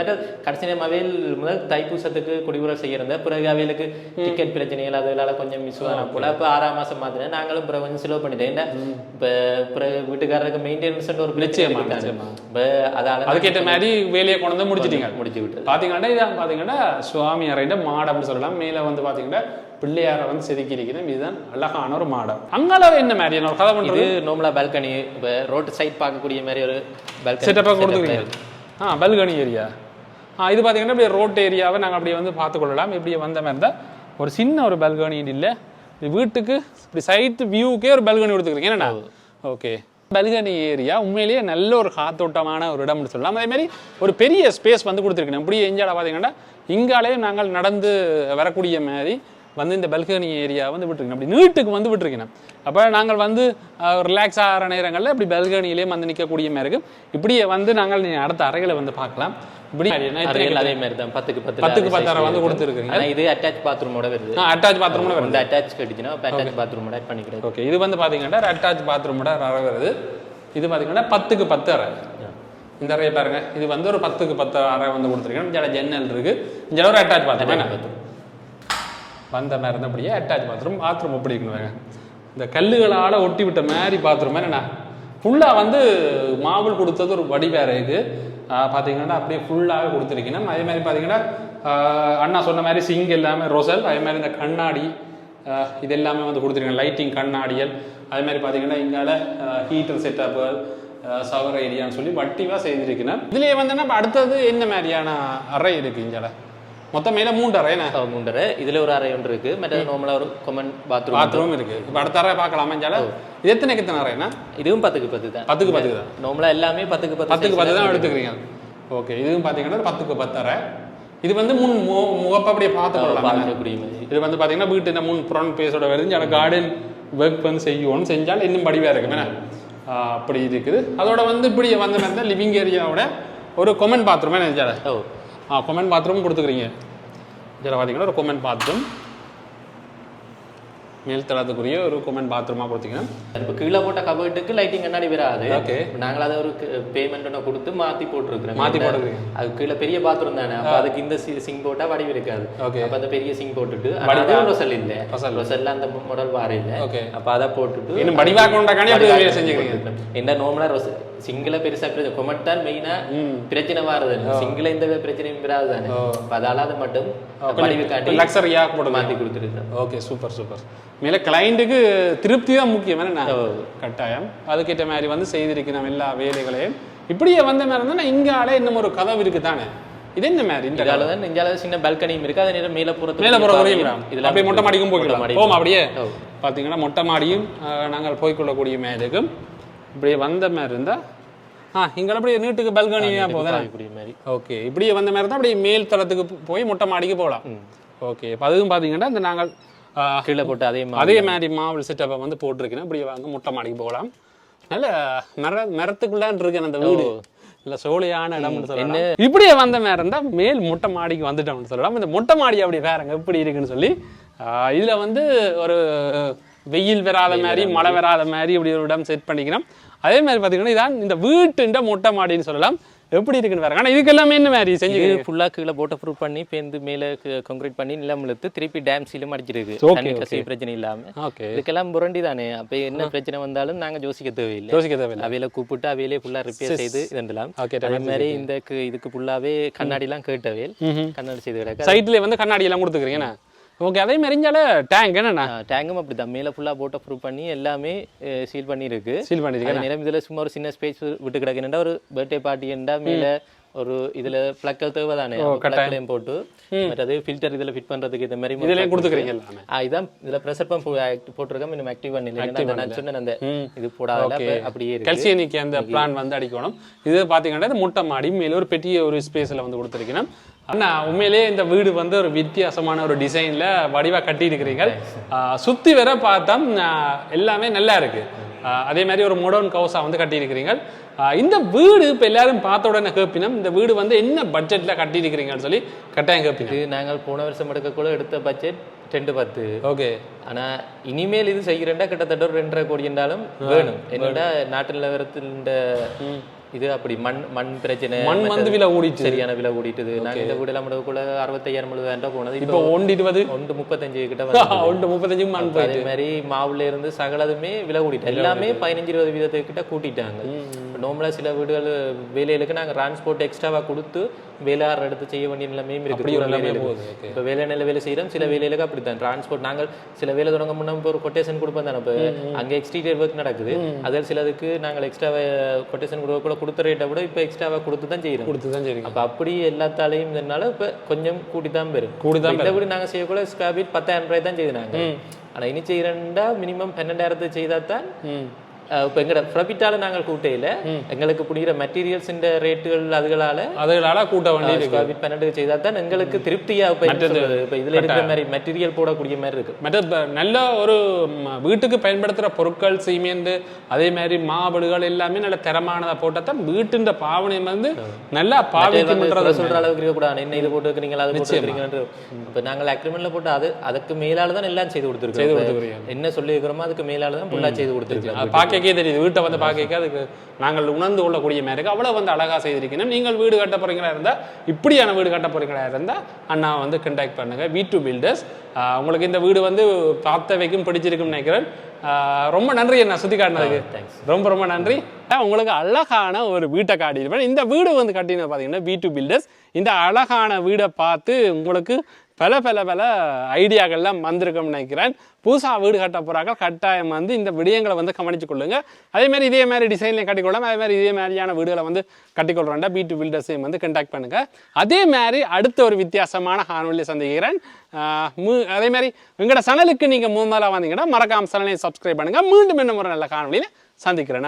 மற்ற கடைசி நேரம் அவையில் முதல் தைப்பூசத்துக்கு குடியுறவு செய்யறத, பிறகு அவைகளுக்கு டிக்கெட் பிரச்சனைகள் அதனால கொஞ்சம் மிஸ் ஆன போல. இப்ப 6ஆம் மாசம் மாதிரி நாங்களும் பிறகு கொஞ்சம் செலவு பண்ணிட்டேன். ஏன்னா இப்ப வீட்டுக்காரருக்கு மெயின்டெனன்ஸ் ஒரு பிரச்சனை. அதுக்கேற்ற மாதிரி வேலையை கொண்டு வந்து முடிச்சு விட்டு பாத்தீங்கன்னா இதான் பாத்தீங்கன்னா சுவாமி அறையிட மாடம்னு சொல்லலாம். மேல வந்து பாத்தீங்கன்னா பிள்ளையார வந்து செதுக்கி இருக்கிறேன். இதுதான் அழகான ஒரு மாடம். அங்கால என்ன மாதிரி ஒரு கதை பண்றது? நார்மலா பால்கனி, ரோட் சைட் பார்க்கக்கூடிய மாதிரி ஒரு பால்கனி செட்டப்பா கொடுத்துருக்கீங்க. Balcony area. இது பாத்தீங்கன்னா இப்படி ரோட் ஏரியாவை நாங்கள் அப்படியே வந்து பார்த்துக்கொள்ளலாம். இப்படியே வந்த மாதிரி தான் ஒரு சின்ன ஒரு பால்கனி இல்லை. வீட்டுக்கு இப்படி சைட் வியூக்கே ஒரு பால்கனி கொடுத்துருக்கீங்க. என்னண்ணா? ஓகே. பால்கனி ஏரியா உண்மையிலேயே நல்ல ஒரு காத்தோட்டமான ஒரு இடம்னு சொல்லலாம். அதே மாதிரி ஒரு பெரிய ஸ்பேஸ் வந்து கொடுத்துருக்கேன். இப்படி எஞ்சால பார்த்தீங்கன்னா இங்காலே நாங்கள் நடந்து வரக்கூடிய மாதிரி வந்து இந்த பால்கனி ஏரியா வந்து விட்டுருக்கேன். அப்படி நீட்டுக்கு வந்து விட்டுருக்கேன். அப்போ நாங்கள் வந்து ரிலாக்ஸ் ஆகிற நேரங்களில் இப்படி பால்கனியிலே வந்து நிற்கக்கூடிய மாதிரி இருக்கும். இப்படியே வந்து நாங்கள் அடுத்த அறைகளை வந்து பார்க்கலாம். இப்படி அதே மாதிரி தான் 10க்கு 10 அறை வந்து கொடுத்துருக்கீங்க. இது அட்டாச் பாத்ரூமோட வருது. அட்டாச் பாத்ரூமோட வருது. அட்டாச் கட்டிச்சுன்னா அட்டாச் பாத்ரூமோட ஆட் பண்ணிக்கிறேன். ஓகே. இது வந்து பார்த்தீங்கன்னா அட்டாச் பாத்ரூமோட அறை வருது. இது பார்த்தீங்கன்னா 10க்கு 10 அறை. இந்த அறையை பாருங்க. இது வந்து ஒரு 10க்கு 10 அறை வந்து கொடுத்துருக்கேன். இங்கே ஜன்னல் இருக்கு. இங்கே ஒரு அட்டாச் பாத்ரூம் வந்த மாதிரி இருந்தபடியே அட்டாச் பாத்ரூம் எப்படி இருக்கணும்? இந்த கல்லுகளால் ஒட்டி விட்ட மாதிரி பாத்ரூம் என்னண்ணா ஃபுல்லாக வந்து மாவுள் கொடுத்தது ஒரு வடிவேறைக்கு பார்த்தீங்கன்னா அப்படியே ஃபுல்லாகவே கொடுத்துருக்கீங்கன்னா. அதே மாதிரி பார்த்தீங்கன்னா அண்ணா சொன்ன மாதிரி சிங் எல்லாமே ரோசல், அதே மாதிரி இந்த கண்ணாடி இது எல்லாமே வந்து கொடுத்துருக்கீங்க. லைட்டிங் கண்ணாடிகள், அதே மாதிரி பார்த்தீங்கன்னா இங்கால ஹீட்டர் செட்டப்புகள், சவர் ஏரியான்னு சொல்லி வட்டிவாக செய்திருக்கீங்கன்னா. இதுலேயே வந்து அடுத்தது என்ன மாதிரியான அறை இருக்குது? இங்கால மொத்தம் மேல 3 அறை. 3 அறை. இதுல ஒரு அறை ஒன்று இருக்கு. மற்ற நார்மலா ஒரு காமன் பாத்ரூம் இருக்கு. இப்போ அடுத்த அறை பார்க்கலாமா? இது எத்தனை அறைனா? இதுவும் 10க்கு 10 தான். 10க்கு 10 தான். நார்மலா எல்லாமே 10க்கு 10 தான் எடுத்துக்கிறீங்க. ஓகே. இதுவும் பாத்தீங்கன்னா 10க்கு 10 அறை. இது வந்து முகப்ப அப்படியே பார்த்துக்கொள்ளலாம். இது வந்து பாத்தீங்கன்னா வீட்டு முன் புறன் பேஸோட வருது. கார்டன் ஒர்க் வந்து செய்யணும். செஞ்சால் இன்னும் படிவா இருக்கு. அப்படி இருக்குது. அதோட வந்து இப்படி வந்த மாதிரி தான் லிவிங் ஏரியாவோட ஒரு கொமன் பாத்ரூமே நினைச்சால. கொமன் பாத்ரூம் கொடுத்துக்கிறீங்க. இதில் பார்த்தீங்கன்னா ஒரு கொமன் பாத்ரூம் மேல் தளத்துக்குரிய ஒரு கொமன் பாத்ரூமாக கொடுத்தீங்கன்னா இப்போ கீழே போட்ட கபர்ட்டுக்கு லைட்டிங் கண்ணாடி வராது. ஓகே. நாங்கள் அதை ஒரு பேமெண்ட் ஒன்று கொடுத்து மாற்றி போட்டுருக்குறோம். போட்டுருக்கீங்க. அது கீழே பெரிய பாத்ரூம் தானே. அப்போ அதுக்கு இந்த சிங் போட்டால் வடிவு இருக்காது. ஓகே. அப்போ அந்த பெரிய சிங் போட்டுட்டு ரொசல் இல்லை, ரொசல்ல அந்த மாடல் வார இல்லை. ஓகே. அப்போ அதை போட்டுட்டு இன்னும் வடிவாக கொண்டாக்கானே அப்படியே செஞ்சுக்கிறீங்க. என்ன நார்மலாக சிங்கிள பெருசா பிரச்சனை கொமெண்ட் தான் மெயினா பிரச்சனை வாருது. சிங்கிள இந்த பிரச்சனையும் வராது தானே. அதால அது மட்டும் வடிவு காட்டி லக்ஸரியா போட்டு மாற்றி கொடுத்துருக்கேன். ஓகே. சூப்பர். மேலே கிளைண்ட்டுக்கு திருப்தி தான் முக்கியம். கட்டாயம் அதுக்கேற்ற மாதிரி வந்து செய்திருக்கிறோம் எல்லா வேலைகளையும். இப்படியே வந்த மாதிரி இருந்தால் இங்கால இன்னும் ஒரு கதவு இருக்கு தானே. இது என்ன மாதிரி இங்கால சின்ன பால்கனியும் இருக்கு. அதே நேரம் மேல போற இதுல அப்படியே மொட்டை மாடிக்கும் போய்க்கலாம். அப்படியே பார்த்தீங்கன்னா மொட்டை மாடியும் நாங்கள் போய்கொள்ளக்கூடிய மாதிரி இருக்கும். இப்படியே வந்த மாதிரி இருந்தா இங்கே அப்படியே நீட்டுக்கு பால்கனியா போதும். ஓகே. இப்படியே வந்த மாதிரி தான் அப்படியே மேல் தளத்துக்கு போய் மொட்டை மாடிக்கு போகலாம். ஓகே. இப்போ அதுவும் பார்த்தீங்கன்னா இந்த நாங்கள் கீழே போட்டு அதே மாதிரி மாவல் செட்டப்பை வந்து போட்டிருக்கேன். இப்படி வாங்க மொட்டை மாடிக்கு போகலாம். நல்ல மரத்துக்குள்ளான் இருக்கேன் அந்த வீடு. இல்லை சோழியான இடம்னு சொல்லலாம். இப்படியே வந்த மாதிரி இருந்தால் மேல் மொட்டை மாடிக்கு வந்துட்டோம்னு சொல்லலாம். இந்த மொட்டை மாடி அப்படி வேறங்க எப்படி இருக்குன்னு சொல்லி இதில் வந்து ஒரு வெயில் வராத மாதிரி மழை வராத மாதிரி இப்படி ஒரு இடம் செட் பண்ணிக்கிறோம். அதே மாதிரி பார்த்தீங்கன்னா இதான் இந்த வீட்டுன்ற மொட்டை மாடின்னு சொல்லலாம். எப்படி இருக்குன்னு பாருங்க. ஆனா இதுக்கு எல்லாமே என்ன மாதிரி செஞ்சு ஃபுல்லா கீழே போட்டோ ப்ரூஃப் பண்ணி பேருந்து மேல கான்கிரீட் பண்ணி நிலம் இழுத்து திருப்பி டேம் சீலும் அடிச்சிருக்கு. தண்ணி கசிவு பிரச்சனை இல்லாம. இதுக்கெல்லாம் புரண்டி தானே. அப்ப என்ன பிரச்சனை வந்தாலும் நாங்க யோசிக்க தேவையில்லை. அவையில கூப்பிட்டு அவையிலே ஃபுல்லா ரிப்பேர் செய்து இதெல்லாம். அதே மாதிரி இந்த இதுக்கு ஃபுல்லாவே கண்ணாடி எல்லாம் கேட்டவேல் கண்ணாடி செய்து கிடக்கு. சைட்ல வந்து கண்ணாடி எல்லாம் கொடுத்துக்கிறீங்க. ஓகே, அதே மாதிரிஞ்சால டேங்க் என்னண்ணா? டேங்கும் அப்படிதான் மேல ஃபுல்லா போட்டோ ப்ரூஃப் பண்ணி எல்லாமே சீல் பண்ணிருக்கு. நேரம் இதுல சும்மா ஒரு சின்ன ஸ்பேஸ் விட்டு கிடக்குன்னா ஒரு பர்த்டே பார்ட்டி என்றா மேல ஒரு இதுல பிளக்கல் தேவை தானே, பிளக்கலையும் போட்டு மற்றது ஃபில்டர் இதுல ஃபிட் பண்றதுக்கு இந்த மாதிரி இதெல்லாம் கொடுத்துக்கிறீங்க. இதான் இதுல ப்ரெஷர் பம்ப் போட்டிருக்கோம். இன்னும் ஆக்டிவ் பண்ணல. நான் சொன்னேன் அந்த இது போடாத அப்படியே இருக்கு. கல்சியனிக்கு அந்த பிளான் வந்து அடிக்கணும். இது பாத்தீங்கன்னா முட்டை மாடி மேல ஒரு பெரிய ஒரு ஸ்பேஸ்ல வந்து கொடுத்துருக்கணும். அண்ணா உண்மையிலேயே இந்த வீடு வந்து ஒரு வித்தியாசமான ஒரு டிசைன்ல வடிவா கட்டி இருக்கிறீங்க. சுத்தி வர பார்த்தா எல்லாமே நல்லா இருக்கு. அதே மாதிரி ஒரு மாடர்ன் ஹவுஸா வந்து கட்டி இருக்கிறீங்க. இந்த வீடு இப்போ எல்லாரும் பார்த்த உடனே கேட்பினோம், இந்த வீடு வந்து என்ன பட்ஜெட்ல கட்டி இருக்கிறீங்கன்னு சொல்லி கட்டாயம் கேட்பீங்க. நாங்கள் போன வருஷம் எடுக்கக்குள்ள எடுத்த பட்ஜெட் 210. ஓகே. ஆனா இனிமேல் இது செய்கிறேன்டா கிட்டத்தட்ட ஒரு 2.5 கோடி என்றாலும் வேணும். என்னடா நாட்டு நிலவரத்தில் இந்த இது அப்படி மண் பிரச்சனை, மண் வந்து விலை ஓடிட்டு சரியான விலை ஓடிட்டுது. நாங்க இந்த வீடு எல்லாம் கூட 65,000 போனது. இப்போ 1.20 கிட்ட வந்து 1.35 மண். அதே மாதிரி மாவுல இருந்து சகலதுமே விலை ஓடிட்டு எல்லாமே 15-20% கிட்ட கூட்டிட்டாங்க. நார்மலா சில வீடுகள் வேலைகளுக்கு நாங்க டிரான்ஸ்போர்ட் எக்ஸ்ட்ராவா கொடுத்து வேலையாளர் எடுத்து செய்ய வேண்டிய நிலைமையும் இருக்கு. இப்ப வேலை நிலை வேலை செய்யறோம். சில வேலைகளுக்கு அப்படித்தான் டிரான்ஸ்போர்ட் நாங்கள் சில வேலை தொடங்க முன்ன ஒரு கொட்டேஷன் கொடுப்போம் தானே. இப்போ அங்க எக்ஸ்டீரியர் ஒர்க் நடக்குது. அதில் சிலதுக்கு நாங்கள் எக்ஸ்ட்ராவா கொட்டேஷன் கொடுத்த ரேட்டை விட இப்போ எக்ஸ்ட்ராவா கொடுத்து தான் செய்யறோம். அப்ப அப்படி எல்லாத்தாலையும் இதனால இப்ப கொஞ்சம் கூட்டிதான் பெறும். இந்த வீடு நாங்க செய்யக்கூட ஸ்கொயர் ஃபீட் 10,000 ரூபாய் தான் செய்தாங்க. ஆனா இனி செய்யறா மினிமம் 12,000 செய்தாதான் இப்போ எங்களோட ப்ராஃபிட்டால நாங்கள் கூட்டையில எங்களுக்கு புரிகிற மெட்டீரியல்ஸ் இந்த ரேட்டுகள் அதுகளால கூட்ட வேண்டிய 12 செய்தா தான் எங்களுக்கு திருப்தியா. இப்போ இதுல இருக்கிற மாதிரி மெட்டீரியல் போடக்கூடிய மாதிரி இருக்கு. நல்ல ஒரு வீட்டுக்கு பயன்படுத்துற பொருட்கள் சிமெண்ட் அதே மாதிரி மாபடுகள் எல்லாமே நல்ல தரமானதா போட்டாதான் வீட்டின் பாவனையம் வந்து நல்லா பாவிக்க சொல்ற அளவுக்கு இருக்கக்கூடாது. என்ன இது போட்டு வைக்கிறீங்களா அது போட்டு வைக்கிறீங்க. இப்போ நாங்கள் அக்ரிமெண்ட்ல போட்டு அதுக்கு மேலால தான் எல்லாம் செய்து கொடுத்துருக்கோம். என்ன சொல்லி இருக்கிறோமோ அதுக்கு மேலால தான் ஃபுல்லா செய்து கொடுத்துருக்கோம். தெரியுது வீட்டை வந்து பார்க்க அதுக்கு நாங்கள் உணர்ந்து கொள்ளக்கூடிய மாதிரி இருக்கு. அவ்வளவு வந்து அழகா செய்திருக்கீங்க. நீங்கள் வீடு கட்ட போறீங்களா இருந்தா, இப்படியான வீடு கட்ட போறீங்களா இருந்தா அண்ணா வந்து கான்டாக்ட் பண்ணுங்க. V2 filters. உங்களுக்கு இந்த வீடு வந்து பார்த்த வைக்கும் பிடிச்சிருக்குன்னு நினைக்கிறேன். ரொம்ப நன்றி என்ன சுத்தி காட்டினதுக்கு. ரொம்ப ரொம்ப நன்றி. உங்களுக்கு அழகான ஒரு வீட்டை காட்டியிருப்பேன். இந்த வீடு வந்து கட்டினது பார்த்தீங்கன்னா V2 பில்டர்ஸ். இந்த அழகான வீடை பார்த்து உங்களுக்கு பல ஐடியாக்கள்லாம் வந்திருக்கும்னு நினைக்கிறேன். புதுசாக வீடு கட்ட போகிறாங்க கட்டாயம் வந்து இந்த விடயங்களை வந்து கவனிச்சு கொள்ளுங்க. அதேமாதிரி இதே மாதிரி டிசைன்லையும் கட்டிக்கொள்ளலாம். அதே மாதிரி இதே மாதிரியான வீடுகளை வந்து கட்டிக்கொள்கிறேன்டா V2 பில்டர்ஸையும் வந்து கான்டாக்ட் பண்ணுங்க. அதே மாதிரி அடுத்த ஒரு வித்தியாசமான காணொலியை சந்திக்கிறேன். அதே மாதிரி எங்களோட சேனலுக்கு நீங்கள் முதலாக வந்தீங்கன்னா மறக்காம சேனலை சப்ஸ்கிரைப் பண்ணுங்க. மீண்டும் என்ன ஒரு நல்ல காணொலியில் சந்திக்கிறேன்.